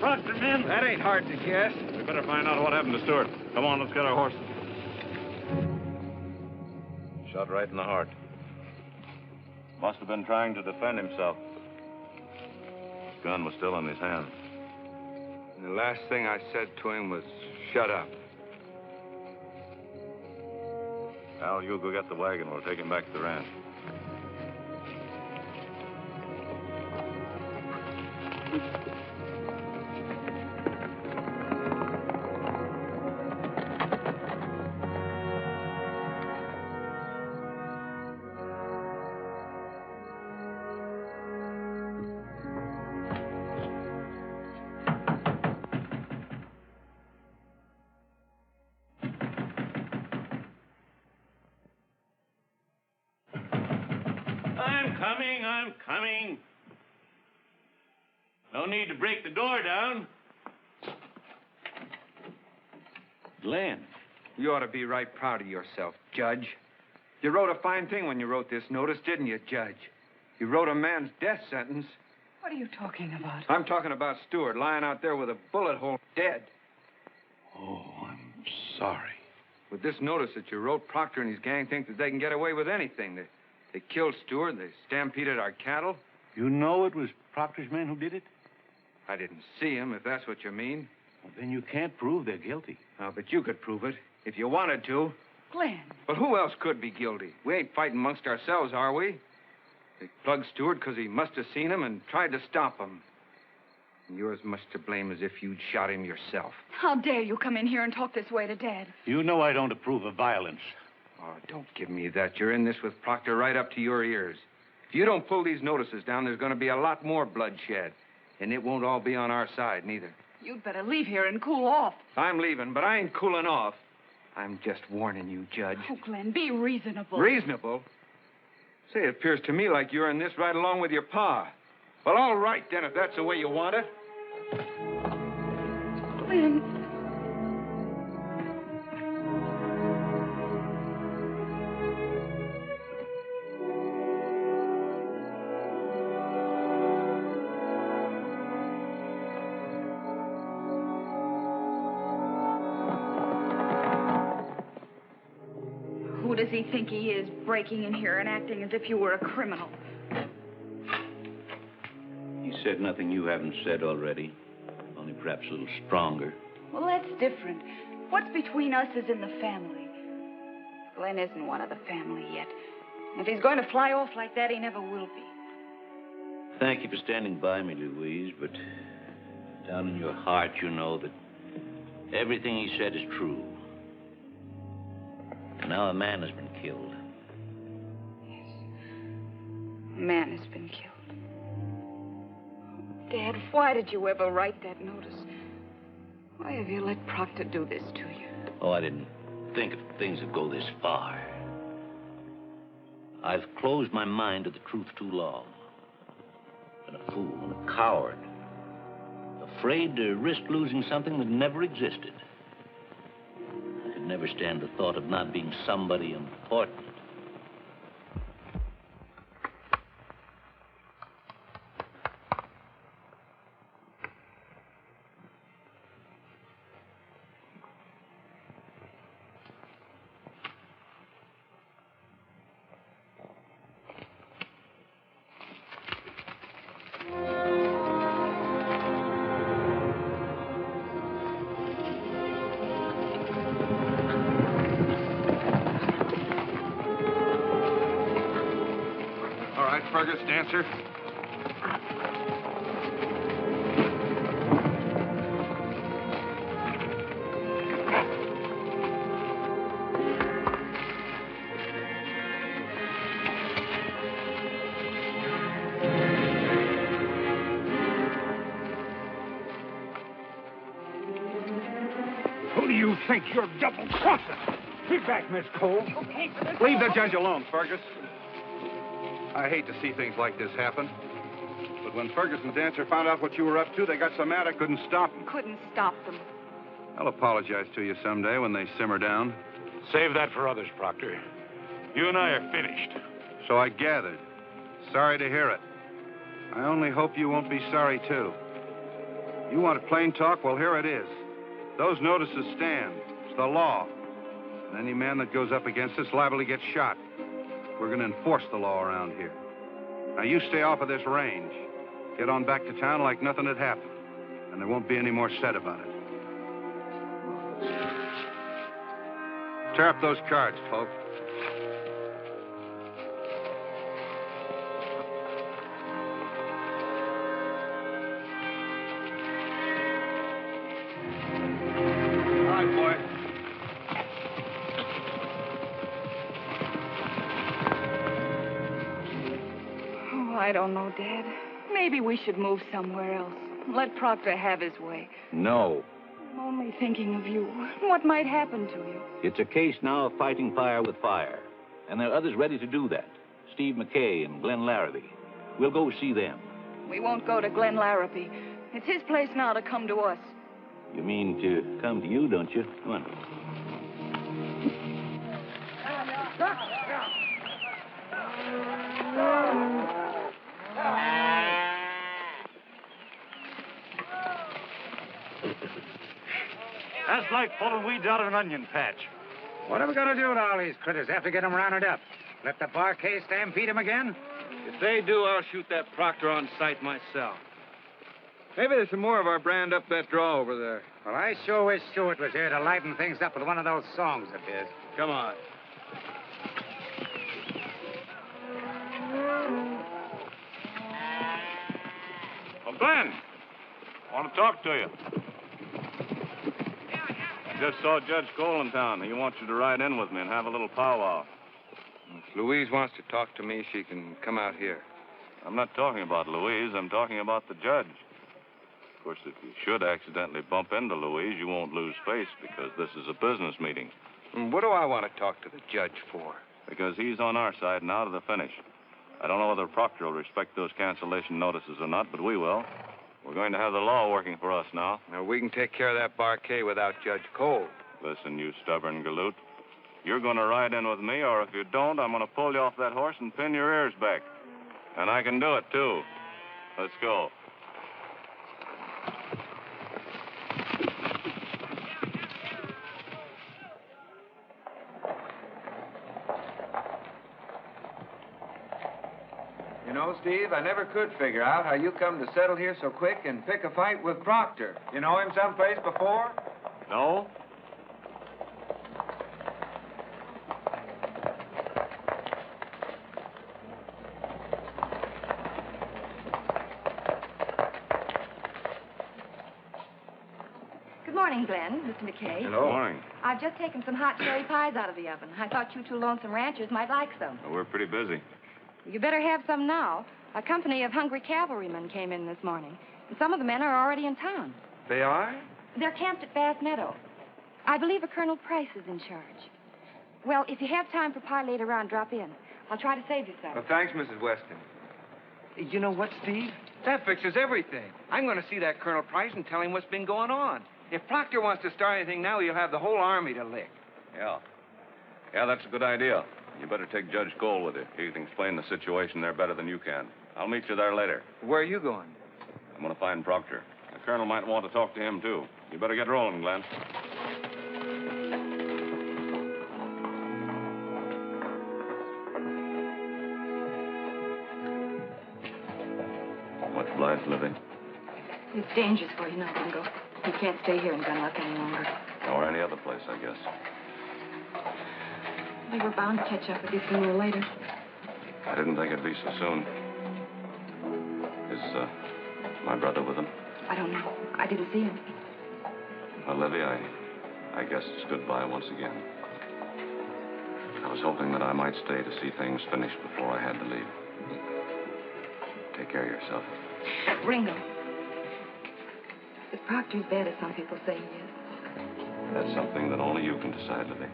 Proctor, men? That ain't hard to guess. We better find out what happened to Stewart. Come on, let's get our horses. Shot right in the heart. Must have been trying to defend himself. His gun was still in his hand. And the last thing I said to him was, shut up. Al, you go get the wagon. We'll take him back to the ranch. I'm coming. No need to break the door down. Glenn, you ought to be right proud of yourself, Judge. You wrote a fine thing when you wrote this notice, didn't you, Judge? You wrote a man's death sentence. What are you talking about? I'm talking about Stewart lying out there with a bullet hole, dead. Oh, I'm sorry. With this notice that you wrote, Proctor and his gang think that they can get away with anything. They killed Stewart, they stampeded our cattle. You know it was Proctor's men who did it? I didn't see him, if that's what you mean. Well, then you can't prove they're guilty. Oh, but you could prove it, if you wanted to. Glenn. But who else could be guilty? We ain't fighting amongst ourselves, are we? They plugged Stewart because he must have seen him and tried to stop him. And you're as much to blame as if you'd shot him yourself. How dare you come in here and talk this way to Dad? You know I don't approve of violence. Oh, don't give me that. You're in this with Proctor right up to your ears. If you don't pull these notices down, there's going to be a lot more bloodshed. And it won't all be on our side, neither. You'd better leave here and cool off. I'm leaving, but I ain't cooling off. I'm just warning you, Judge. Oh, Glenn, be reasonable. Reasonable? Say, it appears to me like you're in this right along with your pa. Well, all right, then, if that's the way you want it. Glenn. Who does he think he is, breaking in here and acting as if you were a criminal? He said nothing you haven't said already, only perhaps a little stronger. Well, that's different. What's between us is in the family. Glenn isn't one of the family yet. If he's going to fly off like that, he never will be. Thank you for standing by me, Louise, but down in your heart, you know that everything he said is true. And now a man has been killed. Yes. A man has been killed. Dad, why did you ever write that notice? Why have you let Proctor do this to you? Oh, I didn't think things would go this far. I've closed my mind to the truth too long. Been a fool and a coward. Afraid to risk losing something that never existed. I could never stand the thought of not being somebody important. Fergus, dancer. Who do you think you're double-crossing? Get back, Miss Cole. Okay, Leave the judge alone, Fergus. I hate to see things like this happen. But when Fergus and Dancer found out what you were up to, they got so mad I couldn't stop them. Couldn't stop them. I'll apologize to you someday when they simmer down. Save that for others, Proctor. You and I are finished. So I gathered. Sorry to hear it. I only hope you won't be sorry, too. You want plain talk? Well, here it is. Those notices stand. It's the law. And any man that goes up against us liable to get shot. We're going to enforce the law around here. Now, you stay off of this range. Get on back to town like nothing had happened. And there won't be any more said about it. Tear up those cards, folks. All right, boy. Oh, I don't know, Dad. Maybe we should move somewhere else. Let Proctor have his way. No. I'm only thinking of you. What might happen to you? It's a case now of fighting fire with fire. And there are others ready to do that. Steve McKay and Glenn Larrabee. We'll go see them. We won't go to Glenn Larrabee. It's his place now to come to us. You mean to come to you, don't you? Come on. That's like pulling weeds out of an onion patch. What are we going to do to all these critters after we get them rounded up? Let the Barkay stampede them again? If they do, I'll shoot that Proctor on sight myself. Maybe there's some more of our brand up that draw over there. Well, I sure wish Stewart was here to liven things up with one of those songs of his. Come on. Well, Glenn, I want to talk to you. I just saw Judge Cole in town. He wants you to ride in with me and have a little powwow. If Louise wants to talk to me, she can come out here. I'm not talking about Louise. I'm talking about the judge. Of course, if you should accidentally bump into Louise, you won't lose face because this is a business meeting. And what do I want to talk to the judge for? Because he's on our side now to the finish. I don't know whether Proctor will respect those cancellation notices or not, but we will. We're going to have the law working for us now. Now, we can take care of that Barkay without Judge Cole. Listen, you stubborn galoot. You're going to ride in with me, or if you don't, I'm going to pull you off that horse and pin your ears back. And I can do it, too. Let's go. know, Steve, I never could figure out how you come to settle here so quick and pick a fight with Proctor. You know him someplace before? No? Good morning, Glenn, Mr. McKay. Hello. Morning. I've just taken some hot cherry pies out of the oven. I thought you two lonesome ranchers might like some. Well, we're pretty busy. You better have some now. A company of hungry cavalrymen came in this morning, and some of the men are already in town. They are? They're camped at Bass Meadow. I believe a Colonel Price is in charge. Well, if you have time for pie later on, drop in. I'll try to save you some. Well, thanks, Mrs. Weston. You know what, Steve? That fixes everything. I'm going to see that Colonel Price and tell him what's been going on. If Proctor wants to start anything now, he'll have the whole army to lick. Yeah. Yeah, that's a good idea. You better take Judge Cole with you. He can explain the situation there better than you can. I'll meet you there later. Where are you going? I'm going to find Proctor. The colonel might want to talk to him, too. You better get rolling, Glenn. What's Blythe's living? It's dangerous for you now, Ringo. You can't stay here in Gunluck any longer. Or any other place, I guess. They were bound to catch up with you sooner or later. I didn't think it'd be so soon. Is, my brother with him? I don't know. I didn't see him. Well, Livvy, I guess it's goodbye once again. I was hoping that I might stay to see things finished before I had to leave. Take care of yourself. Ringo. Is Proctor as bad as some people say he is? That's something that only you can decide, Livvy.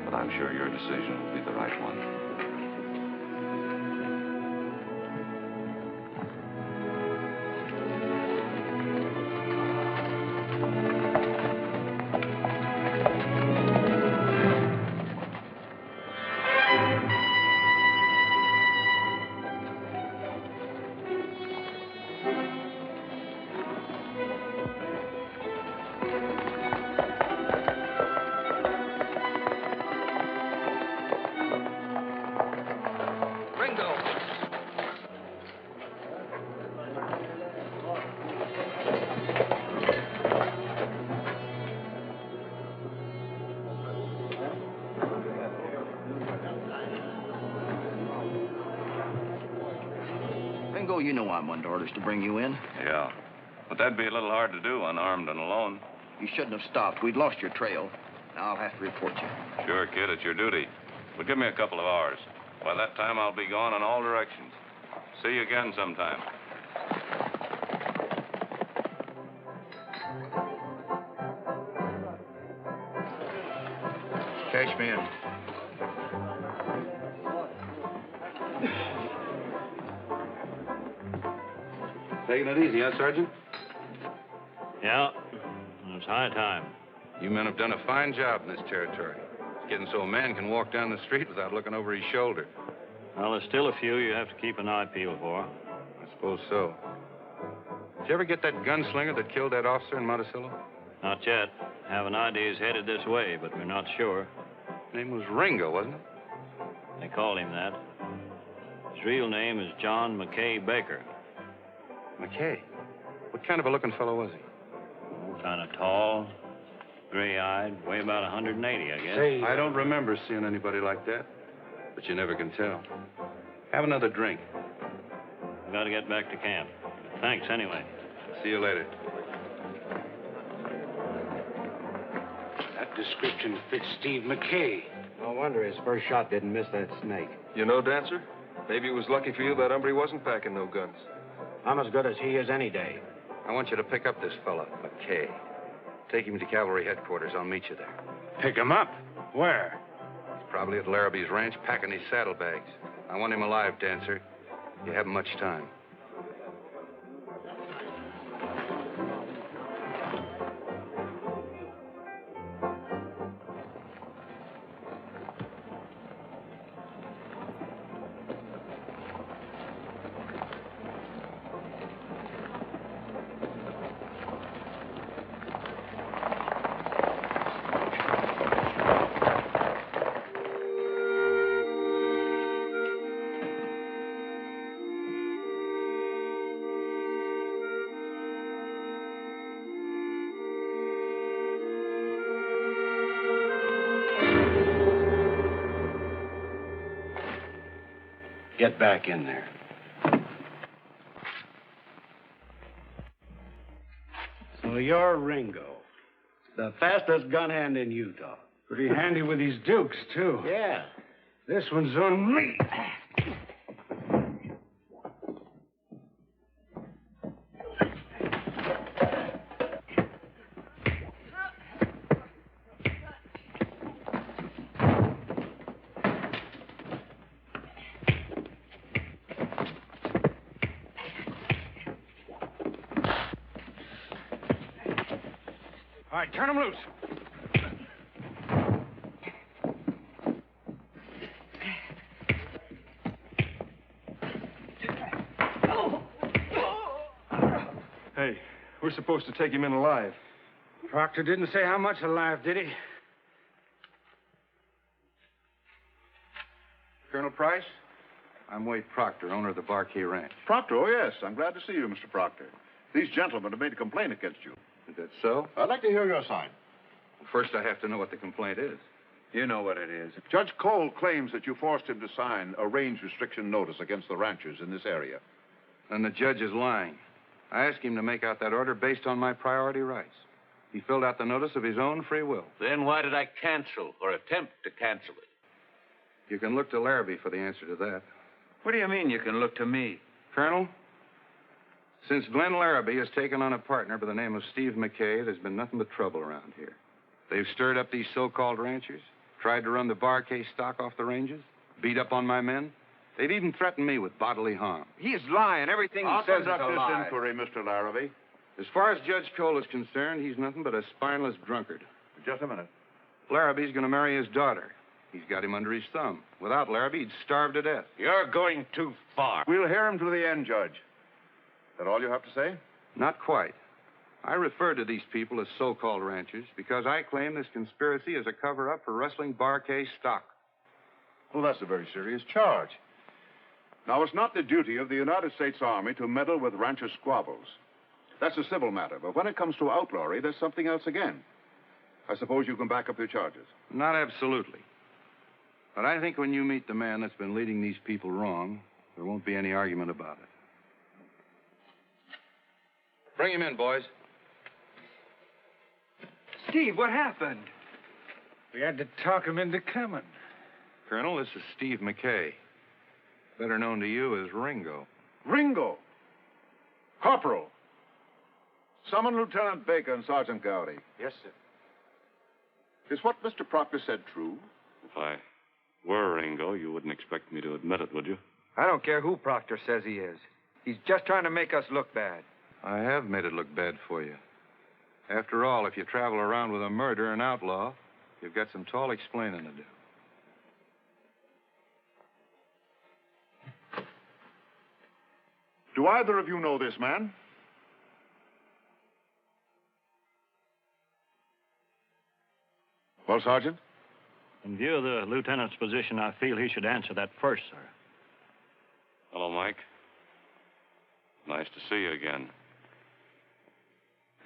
But I'm sure your decision will be the right one. Ringo, you know I'm under orders to bring you in. Yeah. But that'd be a little hard to do, unarmed and alone. You shouldn't have stopped. We'd lost your trail. Now I'll have to report you. Sure, kid, it's your duty. But give me a couple of hours. By that time, I'll be gone in all directions. See you again sometime. Cash me in. Taking it easy, huh, Sergeant? Yeah. It's high time. You men have done a fine job in this territory. It's getting so a man can walk down the street without looking over his shoulder. Well, there's still a few you have to keep an eye peeled for. I suppose so. Did you ever get that gunslinger that killed that officer in Monticello? Not yet. Have an idea he's headed this way, but we're not sure. His name was Ringo, wasn't it? They called him that. His real name is John McKay Baker. McKay? What kind of a looking fellow was he? Kind of tall, gray-eyed, weigh about 180, I guess. Say, I don't remember seeing anybody like that, but you never can tell. Have another drink. I got to get back to camp. Thanks anyway. See you later. That description fits Steve McKay. No wonder his first shot didn't miss that snake. You know, Dancer? Maybe it was lucky for you that hombre wasn't packing no guns. I'm as good as he is any day. I want you to pick up this fella, McKay. Take him to cavalry headquarters. I'll meet you there. Pick him up? Where? He's probably at Larrabee's ranch packing his saddlebags. I want him alive, Dancer. You haven't much time. Get back in there. So you're Ringo, the fastest gun hand in Utah. Pretty handy with these dukes, too. Yeah. This one's on me. All right, turn him loose. Hey, we're supposed to take him in alive. Proctor didn't say how much alive, did he? Colonel Price, I'm Wade Proctor, owner of the Barkey Ranch. Proctor, oh, yes. I'm glad to see you, Mr. Proctor. These gentlemen have made a complaint against you. Is that so? I'd like to hear your side. First, I have to know what the complaint is. You know what it is. Judge Cole claims that you forced him to sign a range restriction notice against the ranchers in this area. And the judge is lying. I asked him to make out that order based on my priority rights. He filled out the notice of his own free will. Then why did I cancel or attempt to cancel it? You can look to Larrabee for the answer to that. What do you mean you can look to me? Colonel, since Glenn Larrabee has taken on a partner by the name of Steve McKay, there's been nothing but trouble around here. They've stirred up these so-called ranchers, tried to run the Barkay stock off the ranges, beat up on my men. They've even threatened me with bodily harm. He's lying. Everything he says is a I'll conduct lie. this inquiry, Mr. Larrabee. As far as Judge Cole is concerned, he's nothing but a spineless drunkard. Just a minute. Larrabee's going to marry his daughter. He's got him under his thumb. Without Larrabee, he'd starve to death. You're going too far. We'll hear him to the end, Judge. Is that all you have to say? Not quite. I refer to these people as so-called ranchers because I claim this conspiracy is a cover-up for rustling Barkay stock. Well, that's a very serious charge. Now, it's not the duty of the United States Army to meddle with rancher squabbles. That's a civil matter, but when it comes to outlawry, there's something else again. I suppose you can back up your charges. Not absolutely. But I think when you meet the man that's been leading these people wrong, there won't be any argument about it. Bring him in, boys. Steve, what happened? We had to talk him into coming. Colonel, this is Steve McKay. Better known to you as Ringo. Ringo! Corporal! Summon Lieutenant Baker and Sergeant Gowdy. Yes, sir. Is what Mr. Proctor said true? If I were Ringo, you wouldn't expect me to admit it, would you? I don't care who Proctor says he is. He's just trying to make us look bad. I have made it look bad for you. After all, if you travel around with a murderer and outlaw, you've got some tall explaining to do. Do either of you know this man? Well, Sergeant? In view of the lieutenant's position, I feel he should answer that first, sir. Hello, Mike. Nice to see you again.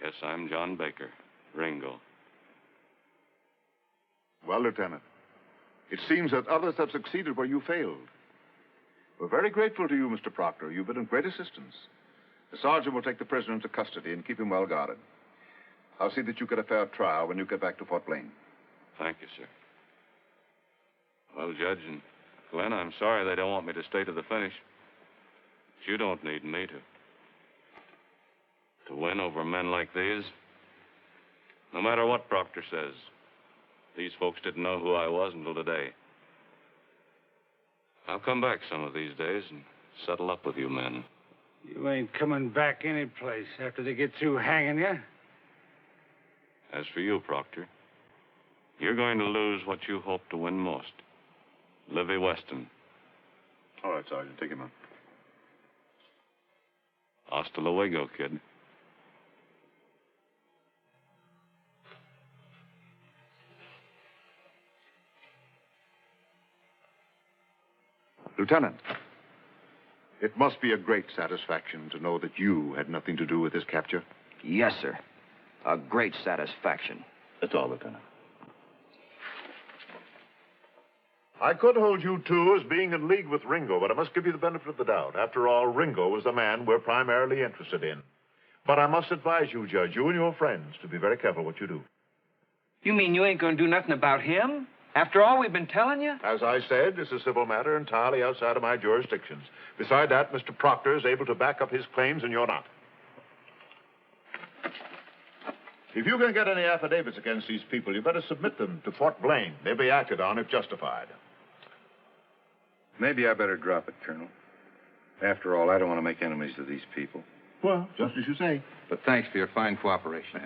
Yes, I'm John Baker, Ringo. Well, Lieutenant, it seems that others have succeeded where you failed. We're very grateful to you, Mr. Proctor. You've been of great assistance. The sergeant will take the prisoner into custody and keep him well guarded. I'll see that you get a fair trial when you get back to Fort Blaine. Thank you, sir. Well, Judge and Glenn, I'm sorry they don't want me to stay to the finish. But you don't need me to win over men like these. No matter what Proctor says, these folks didn't know who I was until today. I'll come back some of these days and settle up with you men. You ain't coming back any place after they get through hanging you. As for you, Proctor, you're going to lose what you hope to win most. Livvy Weston. All right, Sergeant, take him in. Hasta luego, kid. Lieutenant, it must be a great satisfaction to know that you had nothing to do with this capture. Yes, sir. A great satisfaction. That's all, Lieutenant. I could hold you two as being in league with Ringo, but I must give you the benefit of the doubt. After all, Ringo is the man we're primarily interested in. But I must advise you, Judge, you and your friends, to be very careful what you do. You mean you ain't gonna do nothing about him? After all we've been telling you? As I said, it's a civil matter entirely outside of my jurisdictions. Beside that, Mr. Proctor is able to back up his claims, and you're not. If you can get any affidavits against these people, you better submit them to Fort Blaine. They'll be acted on if justified. Maybe I better drop it, Colonel. After all, I don't want to make enemies of these people. Well, just as you say. But thanks for your fine cooperation.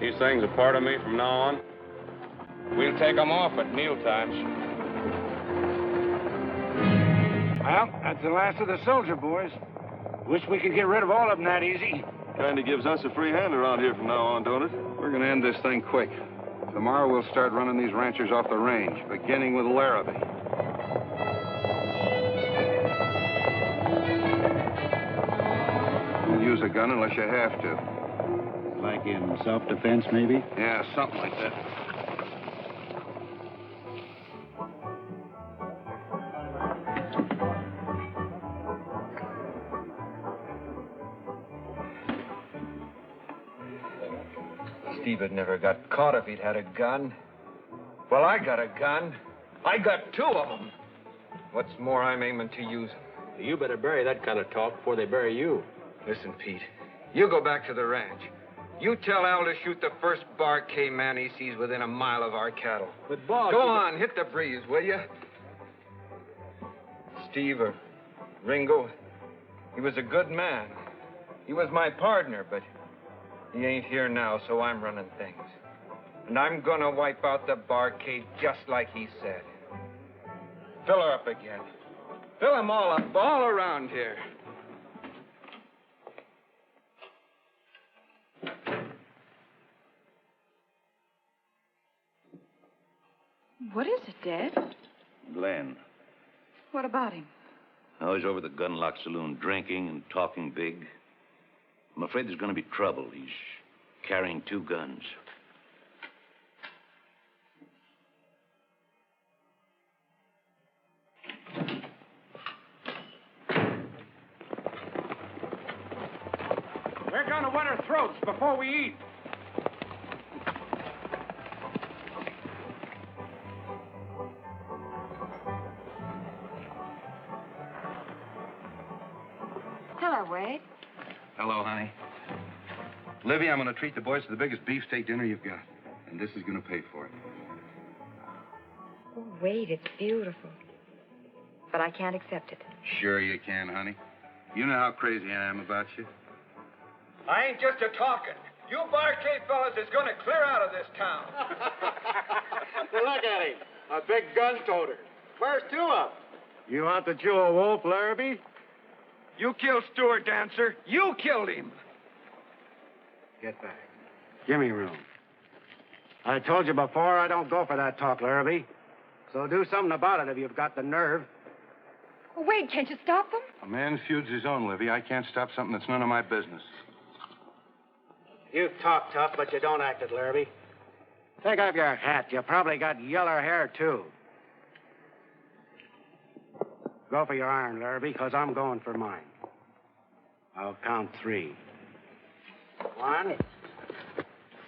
These things a part of me from now on? We'll take them off at mealtimes. Well, that's the last of the soldier boys. Wish we could get rid of all of them that easy. Kind of gives us a free hand around here from now on, don't it? We're going to end this thing quick. Tomorrow we'll start running these ranchers off the range, beginning with Larrabee. Don't use a gun unless you have to. Like in self-defense, maybe? Yeah, something like that. Steve had never got caught if he'd had a gun. Well, I got a gun. I got 2 of them. What's more, I'm aiming to use them. You better bury that kind of talk before they bury you. Listen, Pete, you go back to the ranch. You tell Al to shoot the first Bar K man he sees within a mile of our cattle. But, boss... Go on, hit the breeze, will you? Steve or Ringo, he was a good man. He was my partner, but he ain't here now, so I'm running things. And I'm gonna wipe out the barcade just like he said. Fill her up again. Fill them all up, all around here. What is it, Dad? Glenn. What about him? Now he's over the Gunlock Saloon drinking and talking big. I'm afraid there's going to be trouble. He's carrying 2 guns. We're gonna wet our throats before we eat. Hello, Wade. Hello, honey. Livvy, I'm going to treat the boys to the biggest beefsteak dinner you've got. And this is going to pay for it. Oh, Wade, it's beautiful. But I can't accept it. Sure you can, honey. You know how crazy I am about you. I ain't just a-talking. You barcade fellas is gonna clear out of this town. Look at him. A big gun toter. Where's 2 of them? You want the Jewel Wolf, Larrabee? You killed Stuart Dancer. You killed him. Get back. Give me room. I told you before I don't go for that talk, Larrabee. So do something about it if you've got the nerve. Well, Wade, can't you stop them? A man's feud's his own, Livvy. I can't stop something that's none of my business. You talk tough, but you don't act it, Larrabee. Take off your hat. You probably got yellow hair, too. Go for your iron, Larrabee, because I'm going for mine. I'll count 3. 1.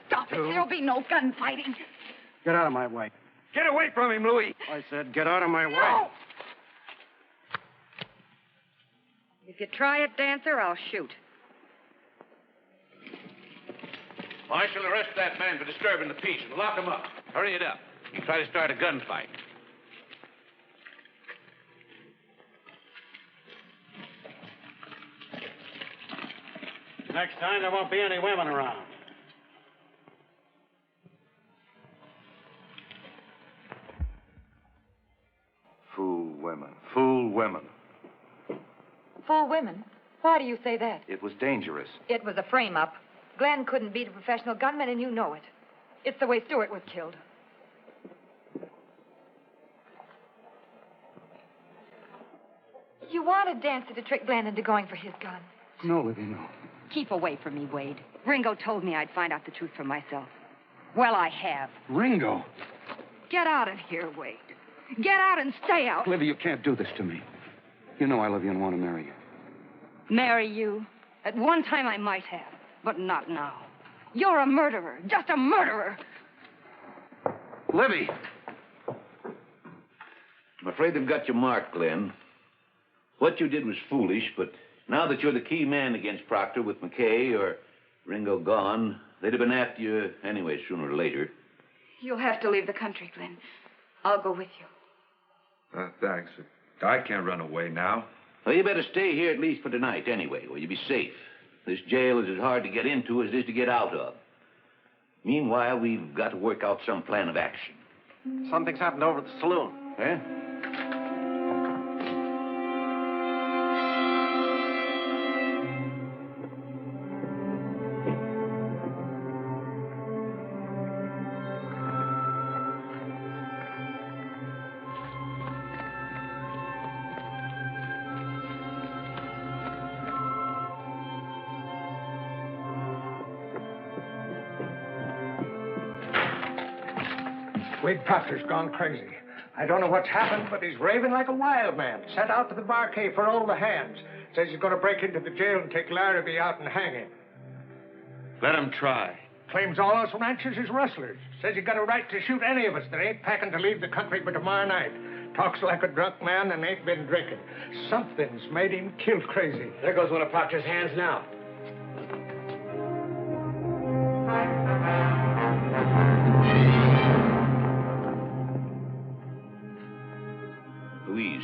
Stop it. There'll be no gunfighting. Get out of my way. Get away from him, Louis. I said get out of my way. No! If you try it, Dancer, I'll shoot. I shall arrest that man for disturbing the peace and lock him up. Hurry it up. You try to start a gunfight. Next time, there won't be any women around. Fool women. Fool women. Fool women? Why do you say that? It was dangerous. It was a frame-up. Glenn couldn't beat a professional gunman, and you know it. It's the way Stewart was killed. You wanted Dancer to trick Glenn into going for his gun. No, Livvy, no. Keep away from me, Wade. Ringo told me I'd find out the truth for myself. Well, I have. Ringo. Get out of here, Wade. Get out and stay out. Livvy, you can't do this to me. You know I love you and want to marry you. Marry you? At one time I might have, but not now. You're a murderer, just a murderer. Livvy. I'm afraid they've got you marked, Glenn. What you did was foolish, but now that you're the key man against Proctor with McKay or Ringo gone, they'd have been after you anyway, sooner or later. You'll have to leave the country, Glenn. I'll go with you. Thanks. I can't run away now. Well, you better stay here at least for tonight anyway, where you'll be safe. This jail is as hard to get into as it is to get out of. Meanwhile, we've got to work out some plan of action. Something's happened over at the saloon. Eh? Wade Proctor's gone crazy. I don't know what's happened, but he's raving like a wild man. Set out to the barcade for all the hands. Says he's going to break into the jail and take Larrabee out and hang him. Let him try. Claims all us ranchers is rustlers. Says he got a right to shoot any of us that ain't packing to leave the country but tomorrow night. Talks like a drunk man and ain't been drinking. Something's made him kill crazy. There goes one of Proctor's hands now. Louise,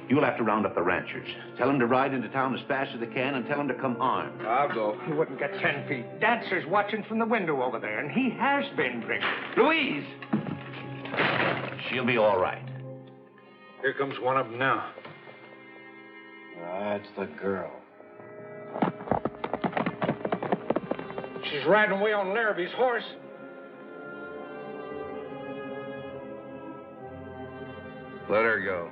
you'll have to round up the ranchers. Tell them to ride into town as fast as they can and tell them to come armed. I'll go. He wouldn't get 10 feet. Dancer's watching from the window over there, and he has been drinking. Louise! She'll be all right. Here comes one of them now. That's the girl. She's riding away on Larrabee's horse. Let her go.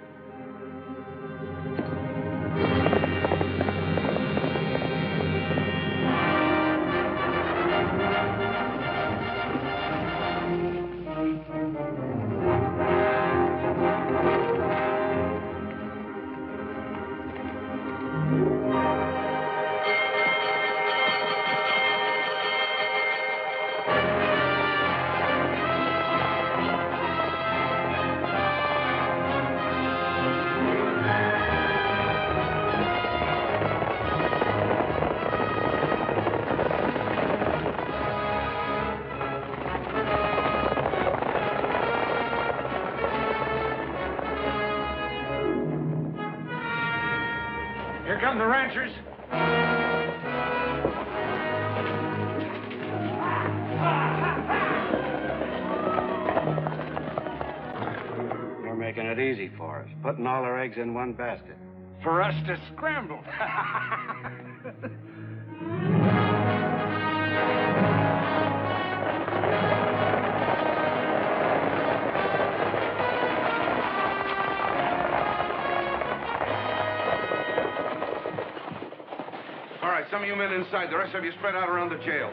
Here come the ranchers. You're making it easy for us, putting all our eggs in one basket. For us to scramble. All right, some of you men inside. The rest of you spread out around the jail.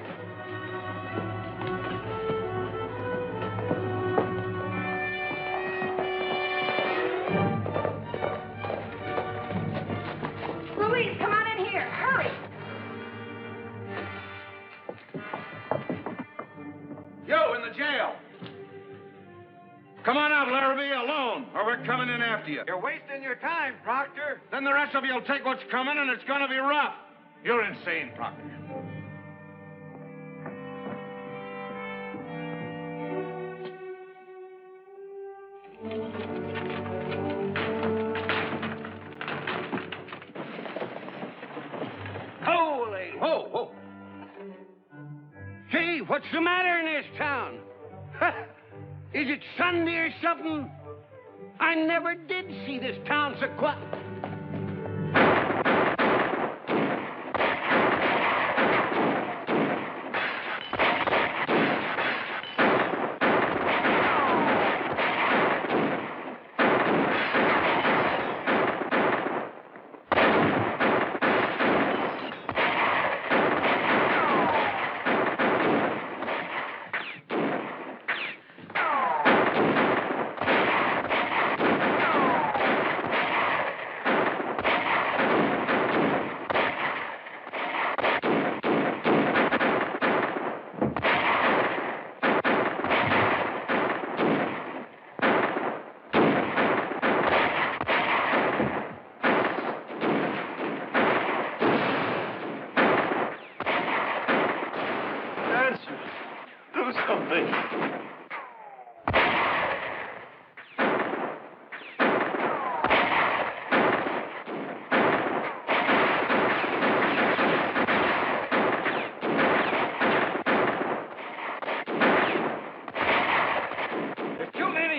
Louise, come on in here. Hurry. Yo, in the jail. Come on out, Larrabee, alone, or we're coming in after you. You're wasting your time, Proctor. Then the rest of you will take what's coming, and it's going to be rough. You're insane, Proctor. Holy! Whoa, whoa. Hey, what's the matter in this town? Is it Sunday or something? I never did see this town so quiet.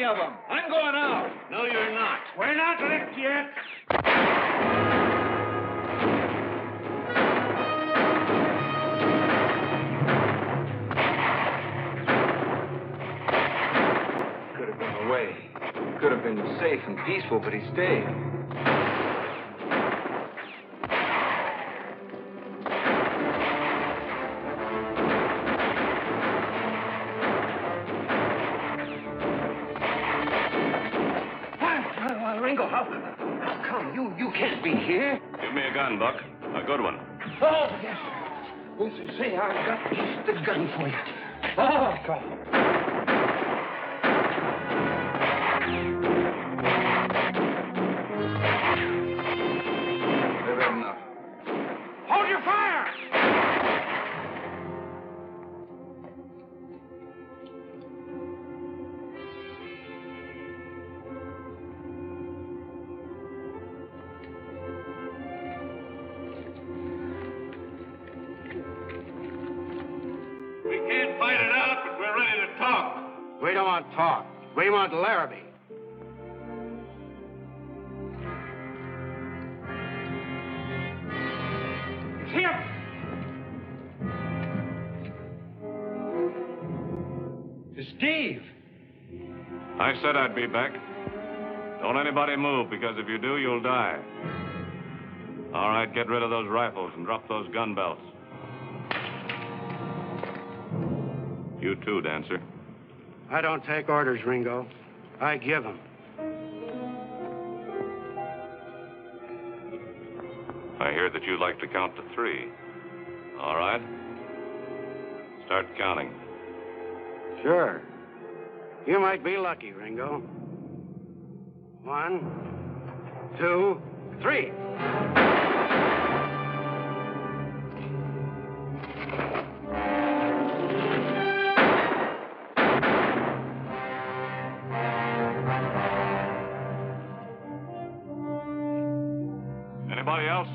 Of them. I'm going out. No, you're not. We're not licked yet. Could have been away. Could have been safe and peaceful, but he stayed. Ringo, how come? You can't be here. Give me a gun, Buck. A good one. Oh, yes, sir. Listen, say, I've got just the gun for you. Oh, God. They've had enough. Hold your fire! We don't want talk. We want Larrabee. It's him! It's Steve. I said I'd be back. Don't anybody move, because if you do, you'll die. All right, get rid of those rifles and drop those gun belts. You too, Dancer. I don't take orders, Ringo. I give them. I hear that you like to count to 3. All right. Start counting. Sure. You might be lucky, Ringo. 1, 2, 3. Anybody else?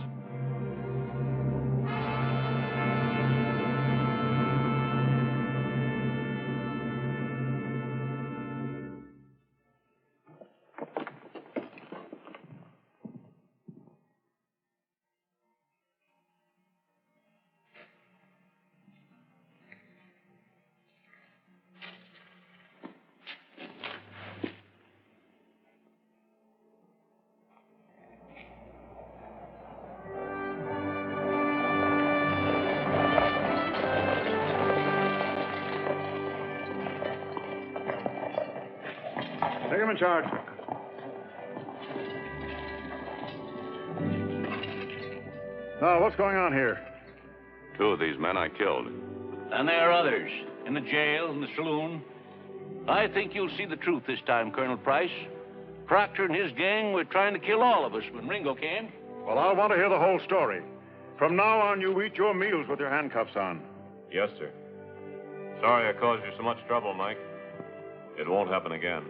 Take him in charge. Now, what's going on here? 2 of these men I killed. And there are others in the jail, in the saloon. I think you'll see the truth this time, Colonel Price. Proctor and his gang were trying to kill all of us when Ringo came. Well, I'll want to hear the whole story. From now on, you eat your meals with your handcuffs on. Yes, sir. Sorry I caused you so much trouble, Mike. It won't happen again.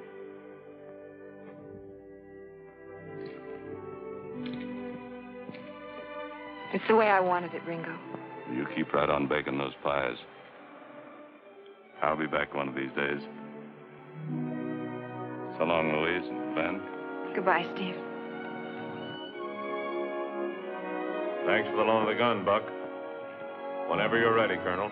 It's the way I wanted it, Ringo. You keep right on baking those pies. I'll be back one of these days. So long, Louise and Ben. Goodbye, Steve. Thanks for the loan of the gun, Buck. Whenever you're ready, Colonel.